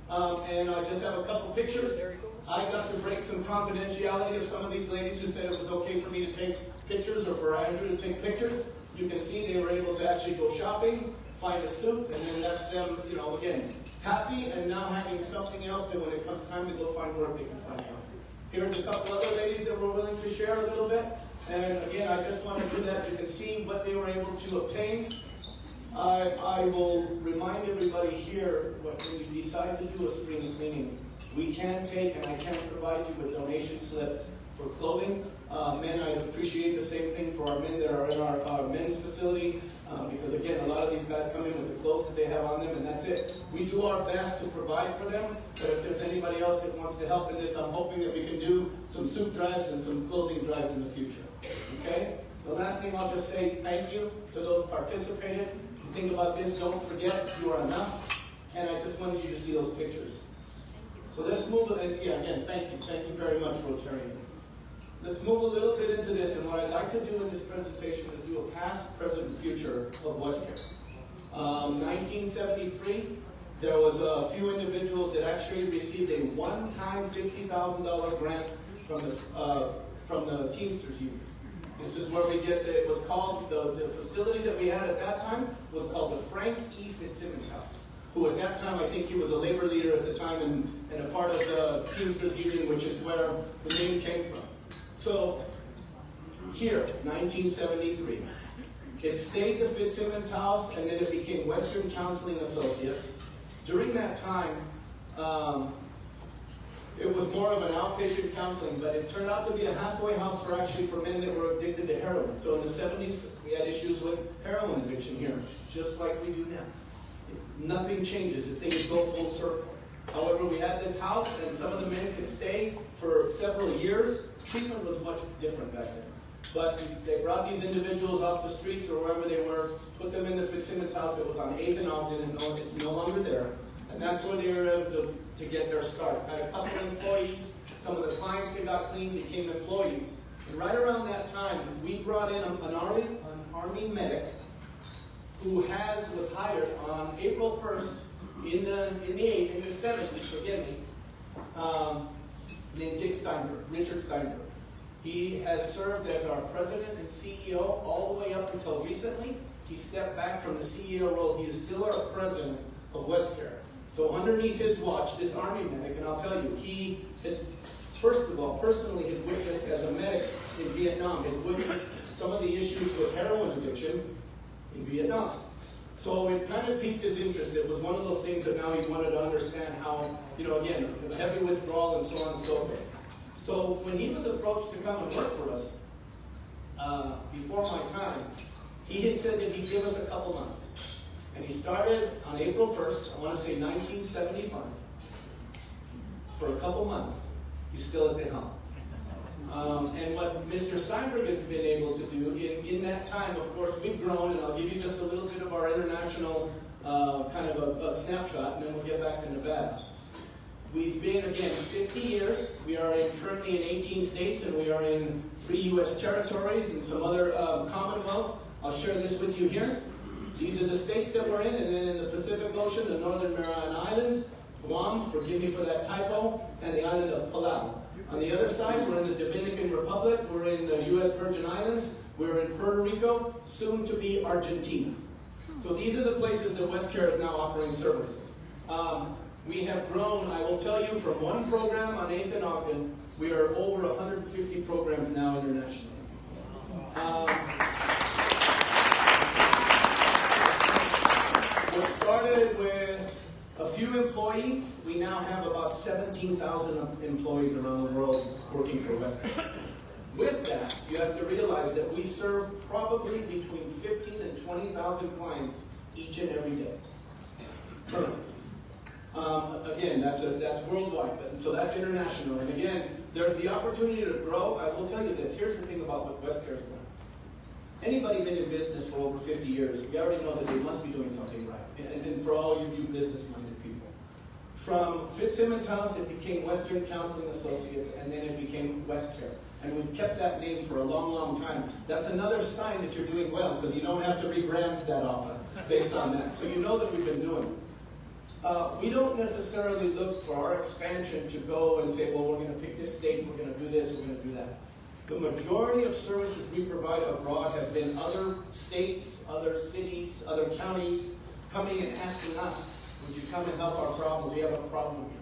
And I just have a couple pictures. I got to break some confidentiality of some of these ladies who said it was okay for me to take pictures or for Andrew to take pictures. You can see they were able to actually go shopping, find a suit, and then that's them, you know, again, happy and now having something else that when it comes time to go find work, they can find out. Here's a couple other ladies that were willing to share a little bit. And again, I just want to do that. You can see what they were able to obtain. I will remind everybody here, when you decide to do a spring cleaning, we can take and I can provide you with donation slips for clothing. Men, I appreciate the same thing for our men that are in our men's facility. Because again, a lot of these guys come in with the clothes that they have on them, and that's it. We do our best to provide for them, but if there's anybody else that wants to help in this, I'm hoping that we can do some suit drives and some clothing drives in the future. Okay? The last thing I'll just say, thank you to those who participated. Think about this, don't forget you are enough, and I just wanted you to see those pictures. So let's move, and yeah, again, thank you very much, Rotary. Let's move a little bit into this, and what I'd like to do in this presentation is do a past, present, and future of Westcare. 1973, there was a few individuals that actually received a one-time $50,000 grant from the Teamsters Union. This is where we get, it was called, the facility that we had at that time was called the Frank E. Fitzsimmons House, who at that time, I think he was a labor leader at the time and a part of the Teamsters Union, which is where the name came from. So, here, 1973, it stayed the Fitzsimmons House, and then it became Western Counseling Associates. During that time, it was more of an outpatient counseling, but it turned out to be a halfway house for men that were addicted to heroin. So in the 70s, we had issues with heroin addiction here, just like we do now. Nothing changes if things go full circle. However, we had this house, and some of the men could stay for several years. Treatment was much different back then. But they brought these individuals off the streets or wherever they were, put them in the Fitzsimmons house. It was on 8th and Ogden, and it's no longer there. And that's where they were able to get their start. Had a couple of employees. Some of the clients that got clean became employees. And right around that time, we brought in an Army medic who was hired on April 1st in the 70s, forgive me, named Richard Steinberg. He has served as our president and CEO all the way up until recently. He stepped back from the CEO role. He is still our president of WestCare. So underneath his watch, this Army medic, and I'll tell you, he had, first of all, personally had witnessed as a medic in Vietnam, had witnessed some of the issues with heroin addiction in Vietnam. So it kind of piqued his interest. It was one of those things that now he wanted to understand how, again, heavy withdrawal and so on and so forth. So when he was approached to come and work for us, before my time, he had said that he'd give us a couple months. And he started on April 1st, I want to say 1975. For a couple months, he's still at the helm. And what Mr. Steinberg has been able to do in that time, of course, we've grown, and I'll give you just a little bit of our international kind of a snapshot, and then we'll get back to Nevada. We've been, again, 50 years. We are currently in 18 states, and we are in 3 U.S. territories and some other commonwealths. I'll share this with you here. These are the states that we're in, and then in the Pacific Ocean, the Northern Mariana Islands, Guam, forgive me for that typo, and the island of Palau. On the other side, we're in the Dominican Republic, we're in the U.S. Virgin Islands, we're in Puerto Rico, soon to be Argentina. So these are the places that WestCare is now offering services. We have grown, I will tell you, from one program on 8th and Ogden, we are over 150 programs now internationally. What started with a few employees, we now have about 17,000 employees around the world working for WestCare. With that, you have to realize that we serve probably between 15 and 20,000 clients each and every day. Currently. Again, that's worldwide, so that's international. And again, there's the opportunity to grow. I will tell you this. Here's the thing about what WestCare is doing. Anybody been in business for over 50 years, we already know that they must be doing something right. And for all of you business-minded people. From Fitzsimmons House, it became Western Counseling Associates, and then it became WestCare. And we've kept that name for a long, long time. That's another sign that you're doing well, because you don't have to rebrand that often based on that. So you know that we've been doing it. We don't necessarily look for our expansion to go and say, well, we're going to pick this state, we're going to do this, we're going to do that. The majority of services we provide abroad have been other states, other cities, other counties coming and asking us, would you come and help our problem? We have a problem here.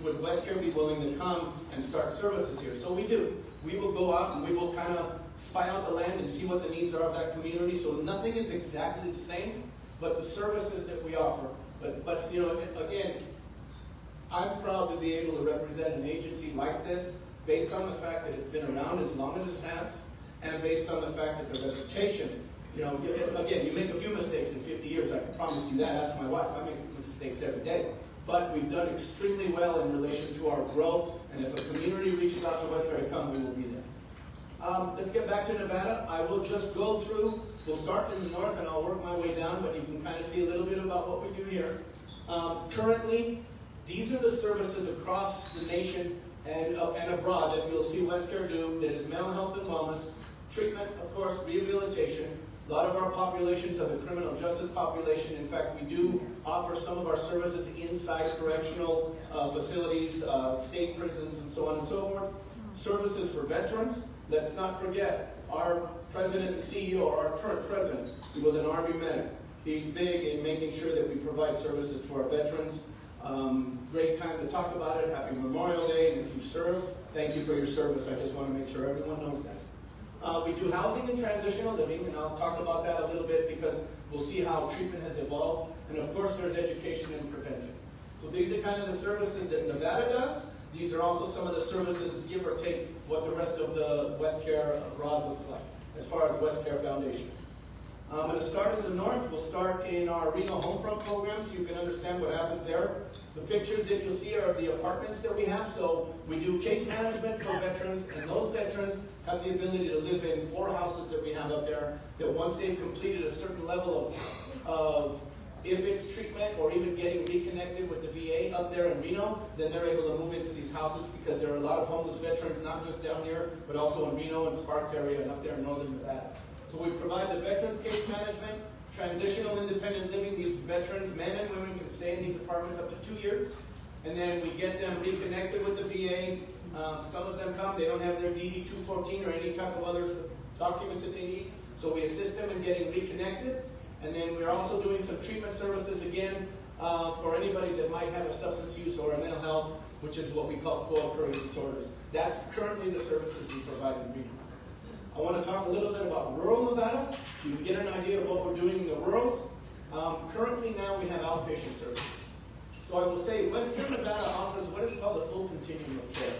Would WestCare be willing to come and start services here? So we do. We will go out and we will kind of spy out the land and see what the needs are of that community. So nothing is exactly the same, but the services that we offer. But again, I'm proud to be able to represent an agency like this based on the fact that it's been around as long as it has, and based on the fact that the reputation, again, you make a few mistakes in 50 years, I can promise you that. Ask my wife, I make mistakes every day. But we've done extremely well in relation to our growth, and if a community reaches out to WestCare to come, we will be there. Let's get back to Nevada. I will just go through. We'll start in the north, and I'll work my way down, but you can kind of see a little bit about what we do here. Currently, these are the services across the nation and abroad that you'll see WestCare do. That is mental health and wellness, treatment, of course, rehabilitation. A lot of our populations are the criminal justice population. In fact, we do offer some of our services inside correctional facilities, state prisons, and so on and so forth. Services for veterans. Let's not forget, our president and CEO, or our current president, he was an Army medic. He's big in making sure that we provide services to our veterans. Great time to talk about it. Happy Memorial Day, and if you've served, thank you for your service. I just want to make sure everyone knows that. We do housing and transitional living, and I'll talk about that a little bit because we'll see how treatment has evolved. And of course, there's education and prevention. So these are kind of the services that Nevada does. These are also some of the services, give or take, what the rest of the WestCare abroad looks like, as far as WestCare Foundation. I'm going to start in the north. We'll start in our Reno Homefront program so you can understand what happens there. The pictures that you'll see are the apartments that we have. So we do case management for veterans, and those veterans have the ability to live in 4 houses that we have up there, that once they've completed a certain level of if it's treatment or even getting reconnected with the VA up there in Reno, then they're able to move into these houses, because there are a lot of homeless veterans, not just down here, but also in Reno and Sparks area and up there in northern Nevada. So we provide the veterans case management, transitional independent living. These veterans, men and women, can stay in these apartments up to 2 years. And then we get them reconnected with the VA. Some of them come, they don't have their DD-214 or any type of other documents that they need. So we assist them in getting reconnected. And then we're also doing some treatment services again for anybody that might have a substance use or a mental health, which is what we call co-occurring disorders. That's currently the services we provide in Reno. I want to talk a little bit about rural Nevada, so you can get an idea of what we're doing in the rurals. Currently now we have outpatient services. So I will say Western Nevada offers what is called a full continuum of care.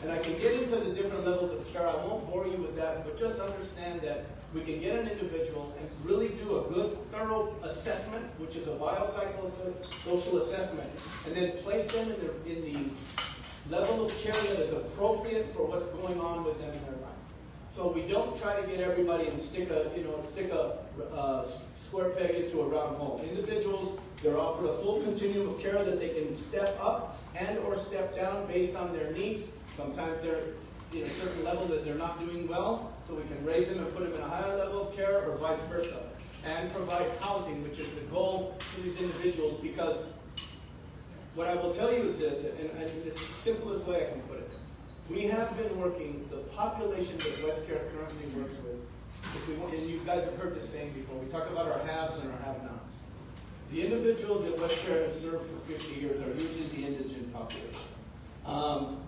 And I can get into the different levels of care. I won't bore you with that, but just understand that we can get an individual and really do a good, thorough assessment, which is a biopsychosocial assessment, and then place them in the level of care that is appropriate for what's going on with them in their life. So we don't try to get everybody and stick a square peg into a round hole. Individuals, they're offered a full continuum of care that they can step up and or step down based on their needs. Sometimes they're in a certain level that they're not doing well, so we can raise them and put them in a higher level of care, or vice versa. And provide housing, which is the goal to these individuals, because what I will tell you is this, and it's the simplest way I can put it. We have been working, the population that WestCare currently works with, and you guys have heard this saying before, we talk about our haves and our have-nots. The individuals that WestCare has served for 50 years are usually the indigent population.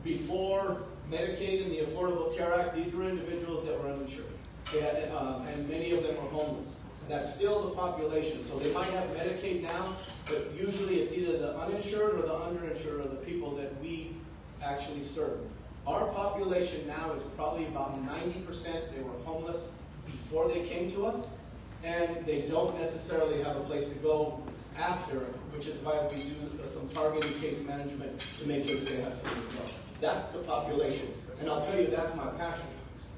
Before Medicaid and the Affordable Care Act, these were individuals that were uninsured. They had, and many of them were homeless. That's still the population. So they might have Medicaid now, but usually it's either the uninsured or the underinsured, or the people that we actually serve. Our population now is probably about 90%. They were homeless before they came to us, and they don't necessarily have a place to go after, which is why we do some targeted case management to make sure that they have somewhere to go. That's the population. And I'll tell you, that's my passion.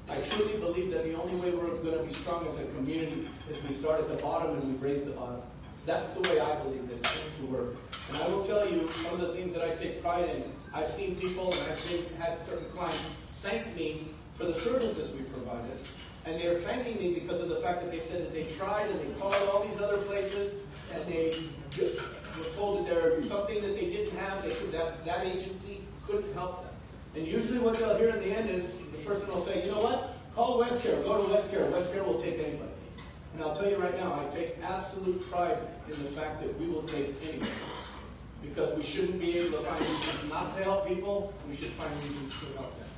I truly believe that the only way we're going to be strong as a community is we start at the bottom and we raise the bottom. That's the way I believe that it's going to work. And I will tell you, some of the things that I take pride in, I've seen people, and I've had certain clients thank me for the services we provided. And they're thanking me because of the fact that they said that they tried and they called all these other places, and they were told that there's something that they didn't have, that agency couldn't help them. And usually what they'll hear in the end is, the person will say, you know what, call WestCare, go to WestCare. WestCare will take anybody. And I'll tell you right now, I take absolute pride in the fact that we will take anybody. Because we shouldn't be able to find reasons not to help people, we should find reasons to help them.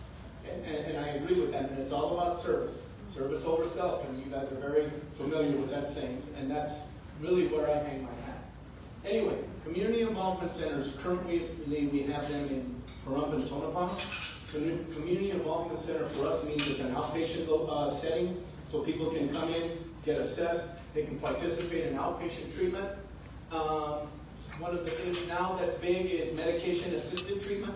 And I agree with that, and it's all about service. Service over self, and you guys are very familiar with that saying, and that's really where I hang my hat. Anyway, community involvement centers, currently we have them in Pahrump and Tonopah. Community involvement center for us means it's an outpatient setting, so people can come in, get assessed, they can participate in outpatient treatment. One of the things now that's big is medication-assisted treatment.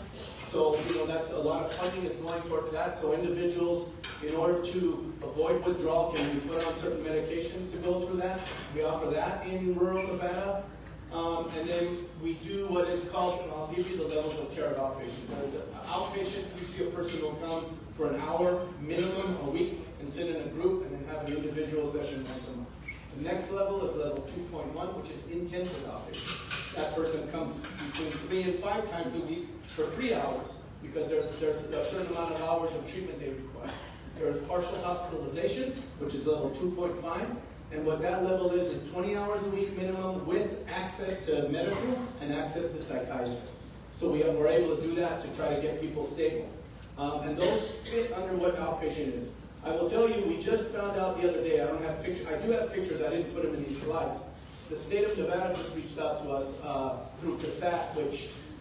So, that's a lot of funding is going towards that. So individuals, in order to avoid withdrawal, can be put on certain medications to go through that. We offer that in rural Nevada. And then we do what is called, I'll give you the levels of care of outpatient. There's an outpatient, usually a person will come for an hour minimum a week and sit in a group and then have an individual session once a month. The next level is level 2.1, which is intensive outpatient. That person comes between 3 and 5 times a week for 3 hours, because there's a certain amount of hours of treatment they require. There's partial hospitalization, which is level 2.5, and what that level is 20 hours a week minimum with access to medical and access to psychiatrists. So we're able to do that to try to get people stable. And those fit under what outpatient is. I will tell you, we just found out the other day, I don't have pictures, I do have pictures, I didn't put them in these slides. The state of Nevada just reached out to us through CASAT,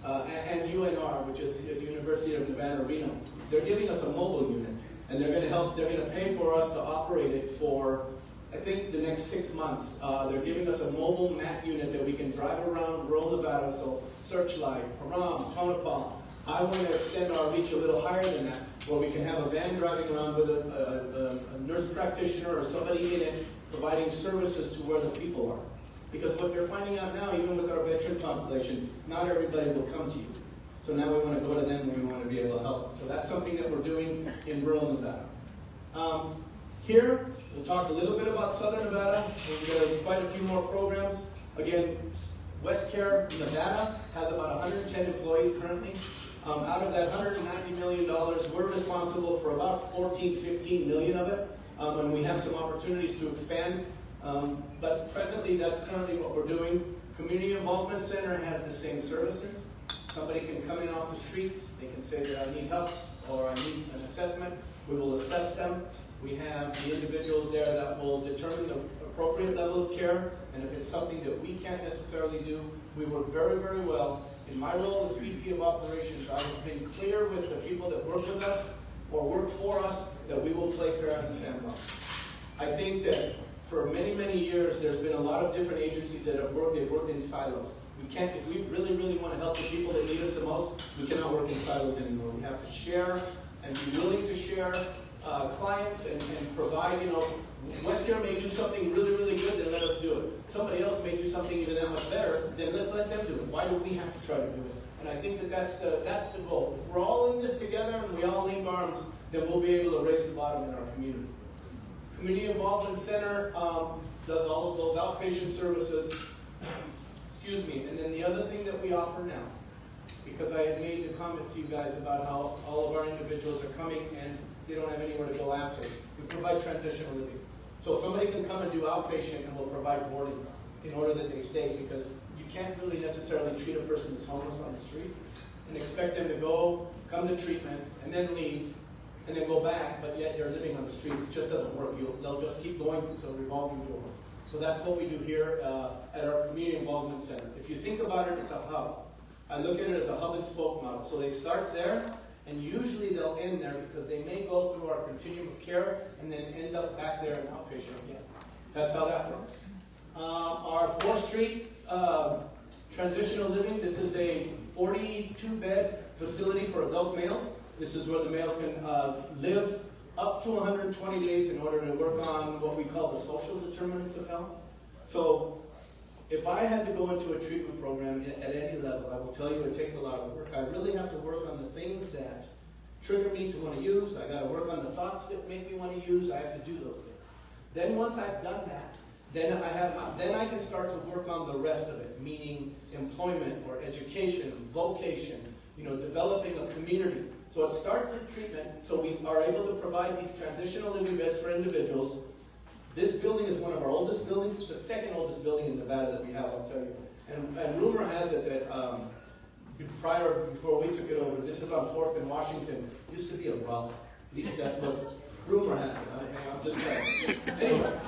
and UNR, which is the University of Nevada, Reno. They're giving us a mobile unit, and they're going to pay for us to operate it for, I think, the next 6 months. They're giving us a mobile MAT unit that we can drive around rural Nevada, so Searchlight, Param, Tonopah. I want to extend our reach a little higher than that, where we can have a van driving around with a nurse practitioner or somebody in it providing services to where the people are. Because what they're finding out now, even with our veteran population, not everybody will come to you. So now we want to go to them and we want to be able to help. So that's something that we're doing in rural Nevada. Here, we'll talk a little bit about Southern Nevada. There's quite a few more programs. Again, WestCare Nevada has about 110 employees currently. Out of that $190 million, we're responsible for about 15 million of it. And we have some opportunities to expand. But presently, that's currently what we're doing. Community Involvement Center has the same services. Somebody can come in off the streets. They can say that I need help or I need an assessment. We will assess them. We have the individuals there that will determine the appropriate level of care. And if it's something that we can't necessarily do, we work very, very well. In my role as VP of Operations, I have been clear with the people that work with us or work for us that we will play fair in the sandbox. I think that for many, many years, there's been a lot of different agencies that have worked, they've worked in silos. We can't, if we really, really want to help the people that need us the most, we cannot work in silos anymore. We have to share and be willing to share clients and provide, WestCare may do something really, really good, then let us do it. Somebody else may do something even that much better, then let's let them do it. Why do we have to try to do it? And I think that that's the goal. If we're all in this together and we all link arms, then we'll be able to raise the bottom in our community. Community Involvement Center does all of those outpatient services. Excuse me. And then the other thing that we offer now, because I had made the comment to you guys about how all of our individuals are coming and they don't have anywhere to go after. We provide transitional living. So somebody can come and do outpatient and we'll provide boarding in order that they stay, because you can't really necessarily treat a person that's homeless on the street and expect them to go, come to treatment, and then leave, and then go back, but yet they're living on the street. It just doesn't work. They'll just keep going. It's a revolving door. So that's what we do here at our Community Involvement Center. If you think about it, it's a hub. I look at it as a hub and spoke model. So they start there, and usually they'll end there because they may go through our continuum of care and then end up back there in outpatient again. That's how that works. Our 4th Street Transitional Living, this is a 42-bed facility for adult males. This is where the males can live up to 120 days in order to work on what we call the social determinants of health. So if I had to go into a treatment program at any level, I will tell you it takes a lot of work. I really have to work on the things that trigger me to want to use. I got to work on the thoughts that make me want to use. I have to do those things. Then once I've done that, then I can start to work on the rest of it, meaning employment or education, vocation, developing a community. So it starts with treatment, so we are able to provide these transitional living beds for individuals. This building is one of our oldest buildings. It's the 2nd oldest building in Nevada that we have, I'll tell you. And rumor has it that before we took it over, this is on 4th and Washington, used to be a brothel. At least that's what rumor has it. Okay, I'm just saying. Anyway,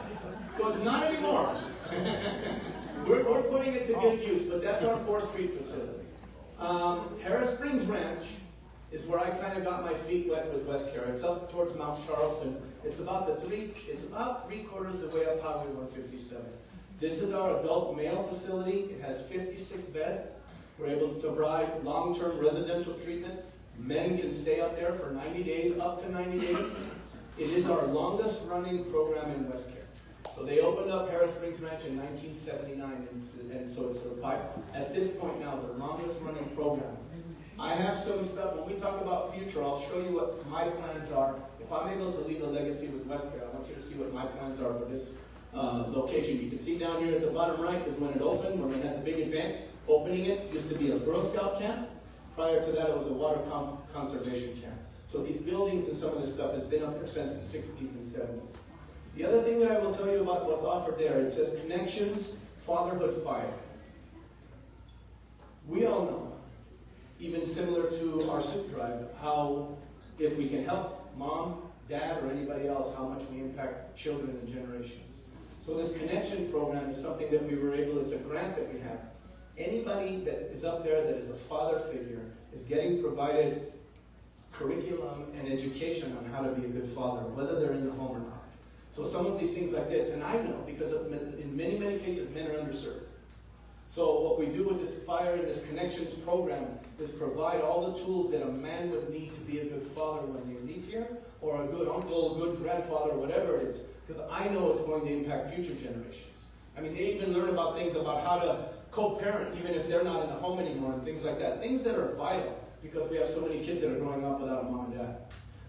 so it's not anymore. we're putting it to good use, but that's our 4th Street facility. Harris Springs Ranch is where I kind of got my feet wet with WestCare. It's up towards Mount Charleston. It's about 3/4 the way up Highway 157. This is our adult male facility. It has 56 beds. We're able to provide long-term residential treatments. Men can stay up there for 90 days, up to 90 days. It is our longest running program in WestCare. So they opened up Harris Springs Ranch in 1979, and so it's at this point now the longest running program. I have some stuff, when we talk about future, I'll show you what my plans are. If I'm able to leave a legacy with WestCare, I want you to see what my plans are for this location. You can see down here at the bottom right is when it opened, when we had the big event. Opening it used to be a Girl Scout camp. Prior to that, it was a water conservation camp. So these buildings and some of this stuff has been up here since the 60s and 70s. The other thing that I will tell you about what's offered there, it says Connections Fatherhood Fire. We all know, even similar to our soup drive, how if we can help mom, dad, or anybody else, how much we impact children and generations. So this connection program is something that we were able, it's a grant that we have. Anybody that is up there that is a father figure is getting provided curriculum and education on how to be a good father, whether they're in the home or not. So some of these things like this, and I know because in many, many cases men are underserved. So what we do with this Fire and this Connections program is provide all the tools that a man would need to be a good father when they leave here, or a good uncle, a good grandfather, whatever it is, because I know it's going to impact future generations. I mean, they even learn about things about how to co-parent, even if they're not in the home anymore, and things like that. Things that are vital, because we have so many kids that are growing up without a mom and dad.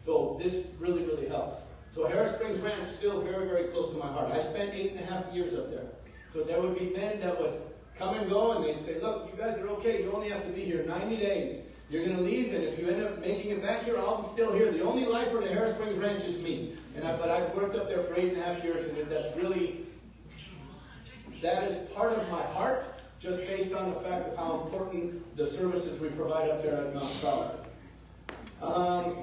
So this really, really helps. So Harris Springs Ranch is still very, very close to my heart. I spent 8.5 years up there. So there would be men that would come and go, and they'd say, look, you guys are okay. You only have to be here 90 days. You're going to leave, and if you end up making it back here, I'm still here. The only lifer in the Harris Springs Ranch is me. But I've worked up there for 8.5 years, and that is part of my heart, just based on the fact of how important the services we provide up there at Mount Charleston.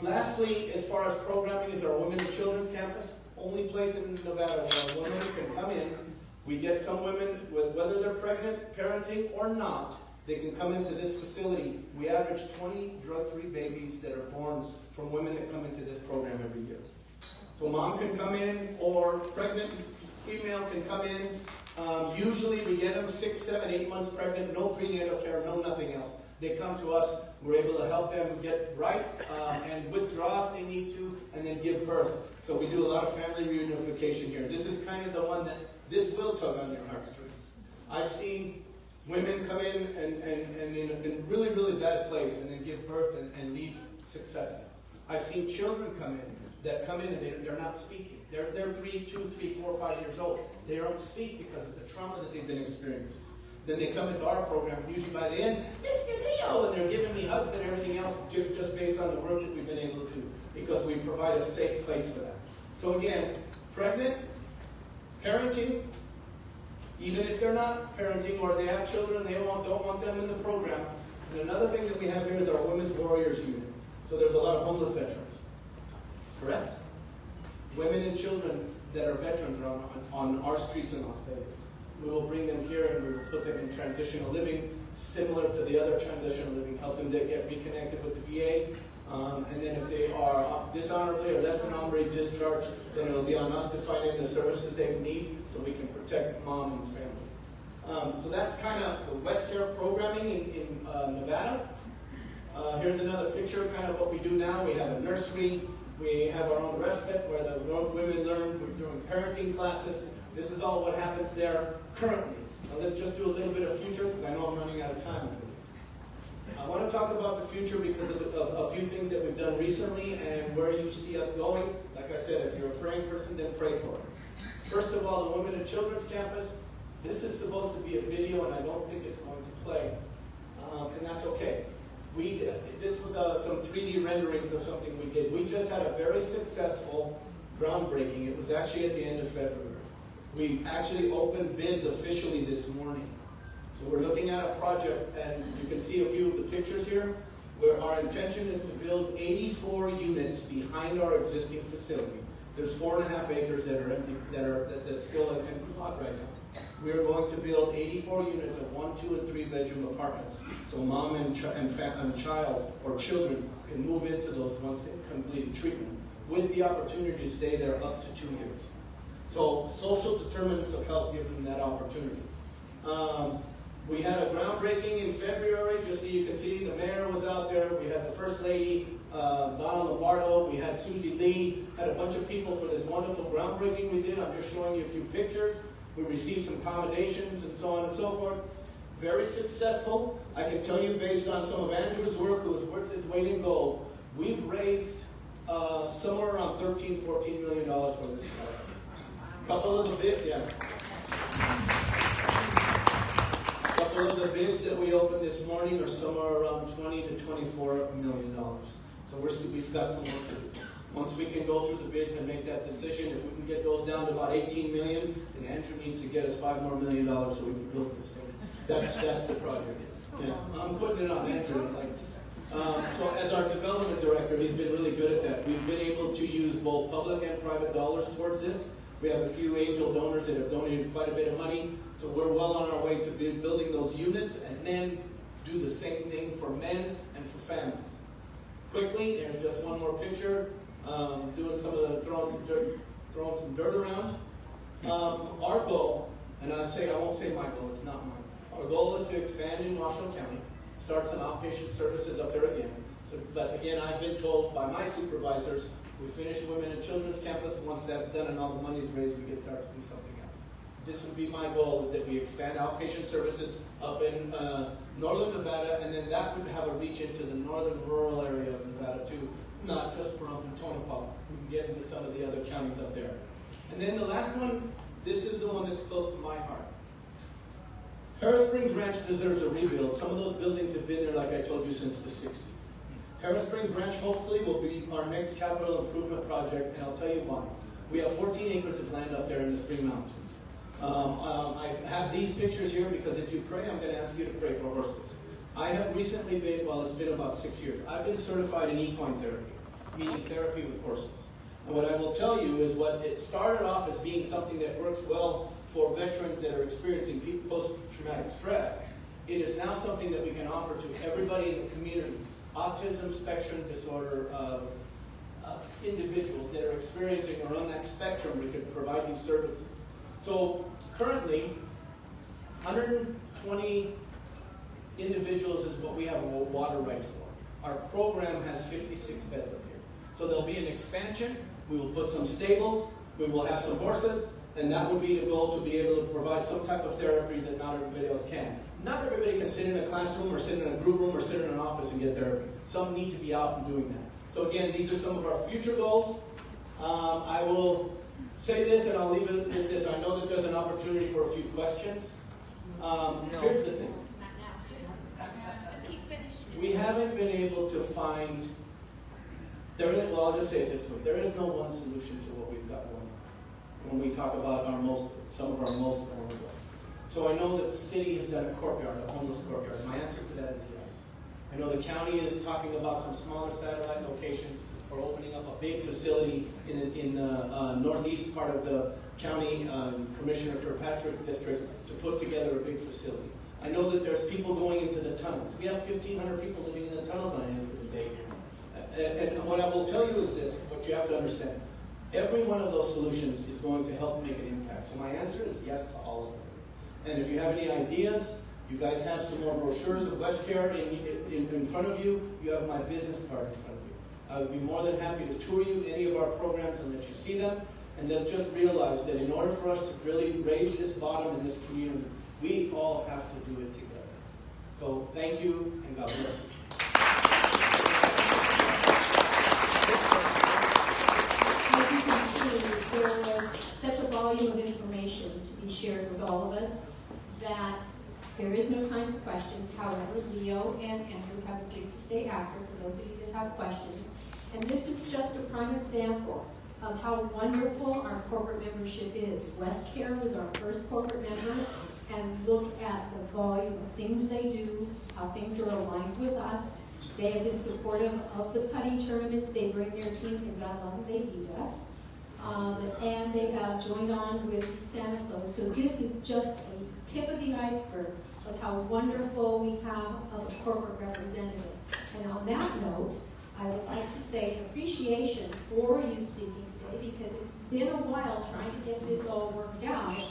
Lastly, as far as programming, is our Women and Children's Campus. Only place in Nevada where women can come in. We get some women, whether they're pregnant, parenting, or not, they can come into this facility. We average 20 drug-free babies that are born from women that come into this program every year. So mom can come in, or pregnant female can come in. Usually we get them 6, 7, 8 months pregnant, no prenatal care, no nothing else. They come to us, we're able to help them get right and withdraw if they need to, and then give birth. So we do a lot of family reunification here. This is kind of the one that, this will tug on your heartstrings. I've seen women come in and in a really, really bad place and then give birth and leave successful. I've seen children come in and they're not speaking. They're 2, 3, 4, 5 years old. They don't speak because of the trauma that they've been experiencing. Then they come into our program, usually by the end, Mr. Leo, and they're giving me hugs and everything else just based on the work that we've been able to do, because we provide a safe place for that. So again, pregnant, parenting, even if they're not parenting or they have children, they don't want them in the program. And another thing that we have here is our Women's Warriors Unit. So there's a lot of homeless veterans, correct? Women and children that are veterans are on our streets in Las Vegas. We will bring them here and we will put them in transitional living, similar to the other transitional living, help them to get reconnected with the VA. And then if they are dishonorably or less than honorably discharged, then it'll be on us to find in the services they need so we can protect mom and family. So that's kind of the West Care programming in Nevada. Here's another picture, kind of what we do now. We have a nursery. We have our own respite where the women learn. We're doing parenting classes. This is all what happens there currently. Now let's just do a little bit of future, because I know I'm running out of time. I want to talk about the future because of a few things that we've done recently and where you see us going. Like I said, if you're a praying person, then pray for it. First of all, the Women and Children's Campus. This is supposed to be a video, and I don't think it's going to play. And that's okay. This was some 3D renderings of something we did. We just had a very successful groundbreaking. It was actually at the end of February. We actually opened bids officially this morning. So we're looking at a project, and you can see a few of the pictures here, where our intention is to build 84 units behind our existing facility. There's 4.5 acres that are empty, that's still an empty lot right now. We are going to build 84 units of 1, 2, and 3 bedroom apartments. So mom and child or children can move into those once they've completed treatment, with the opportunity to stay there up to 2 years. So social determinants of health give them that opportunity. We had a groundbreaking in February, just so you can see. The mayor was out there. We had the First Lady, Donna Lombardo. We had Susie Lee. Had a bunch of people for this wonderful groundbreaking we did. I'm just showing you a few pictures. We received some accommodations and so on and so forth. Very successful. I can tell you, based on some of Andrew's work, who was worth his weight in gold, we've raised somewhere around $13, $14 million for this project. Couple of the bids that we opened this morning are somewhere around $20 to $24 million. So we've got some work to do. Once we can go through the bids and make that decision, if we can get those down to about $18 million, then Andrew needs to get us $5 more million so we can build this thing. That's the project. Yeah. I'm putting it on Andrew. So as our development director, he's been really good at that. We've been able to use both public and private dollars towards this. We have a few angel donors that have donated quite a bit of money, so we're well on our way to building those units and then do the same thing for men and for families. Quickly, there's just one more picture, doing some of the throwing some dirt around. Our goal, and I won't say my goal, it's not mine. Our goal is to expand in Washoe County, start some outpatient services up there again. But again, I've been told by my supervisors, we finish Women and Children's Campus. Once that's done and all the money's raised, we can start to do something else. This would be my goal, is that we expand outpatient services up in northern Nevada, and then that would have a reach into the northern rural area of Nevada too, not just Pahrump and Tonopah. We can get into some of the other counties up there. And then the last one, this is the one that's close to my heart. Harris Springs Ranch deserves a rebuild. Some of those buildings have been there, like I told you, since the 60s. Harris Springs Ranch hopefully will be our next capital improvement project, and I'll tell you why. We have 14 acres of land up there in the Spring Mountains. I have these pictures here because if you pray, I'm going to ask you to pray for horses. I have recently been, well, it's been about 6 years, I've been certified in equine therapy, meaning therapy with horses. And what I will tell you is what it started off as being something that works well for veterans that are experiencing post-traumatic stress. It is now something that we can offer to everybody in the community. Autism spectrum disorder individuals that are experiencing or on that spectrum, we can provide these services. So currently, 120 individuals is what we have water rights for. Our program has 56 beds up here. So there'll be an expansion, we will put some stables, we will have some horses, and that would be the goal, to be able to provide some type of therapy that not everybody else can. Not everybody can sit in a classroom or sit in a group room or sit in an office and get therapy. Some need to be out and doing that. So again, these are some of our future goals. I will say this and I'll leave it at this. I know that there's an opportunity for a few questions. Here's the thing. We haven't been able to find, well, I'll just say it this way. There is no one solution to what we've got going on when we talk about some of our most vulnerable. So I know that the city has done a courtyard, a homeless courtyard. My answer to that is yes. I know the county is talking about some smaller satellite locations or opening up a big facility in the northeast part of the county, Commissioner Kirkpatrick's district, to put together a big facility. I know that there's people going into the tunnels. We have 1,500 people living in the tunnels on any given day. And what I will tell you is this, what you have to understand. Every one of those solutions is going to help make an impact. So my answer is yes to all of them. And if you have any ideas, you guys have some more brochures of WestCare in front of you. You have my business card in front of you. I would be more than happy to tour you any of our programs and let you see them. And let's just realize that in order for us to really raise this bottom in this community, we all have to do it together. So thank you, and God bless you. As you can see, there was such a volume of information to be shared with all of us that there is no time for questions. However, Leo and Andrew have agreed to stay after for those of you that have questions. And this is just a prime example of how wonderful our corporate membership is. WestCare was our first corporate member, and look at the volume of things they do, how things are aligned with us. They have been supportive of the putting tournaments. They bring their teams, and God love them, they beat us. And they have joined on with Santa Claus. So this is just a tip of the iceberg of how wonderful we have of a corporate representative. And on that note, I would like to say appreciation for you speaking today, because it's been a while trying to get this all worked out.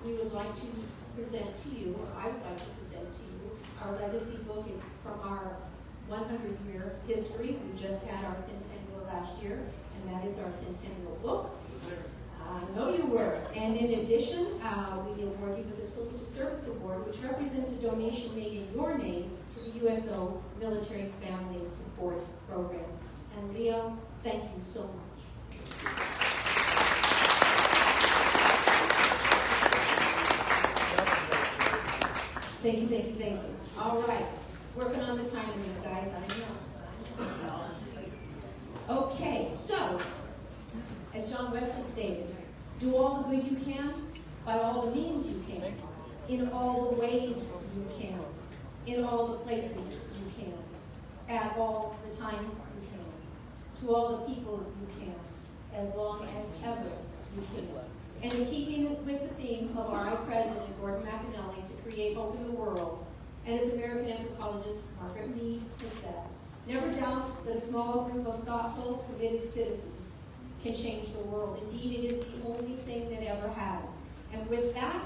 We would like to present to you, or I would like to present to you, our legacy book from our 100-year history. We just had our centennial last year, and that is our centennial book. I know you were. And in addition, we award you with the Salute to Service Award, which represents a donation made in your name to the USO Military Family Support Programs. And Leo, thank you so much. Thank you, thank you, thank you. All right. Working on the time limit, guys, I know. Okay, so, as John Wesley stated, do all the good you can, by all the means you can, in all the ways you can, in all the places you can, at all the times you can, to all the people you can, as long as ever you can. And in keeping with the theme of our President, Gordon McAnally, to create hope in the world, and as American anthropologist Margaret Mead has said, never doubt that a small group of thoughtful, committed citizens can change the world. Indeed, it is the only thing that ever has. And with that,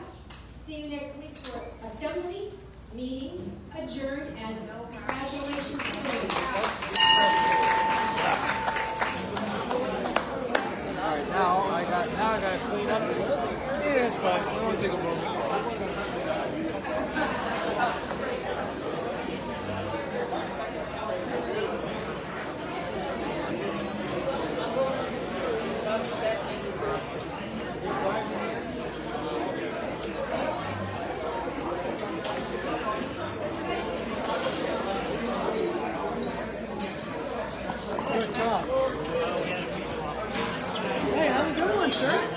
see you next week for Assembly Meeting adjourned, and congratulations to you. All right, now I got to clean up. Yeah, it's fine. I want to take a moment. Good job. Hey, how's it going, sir?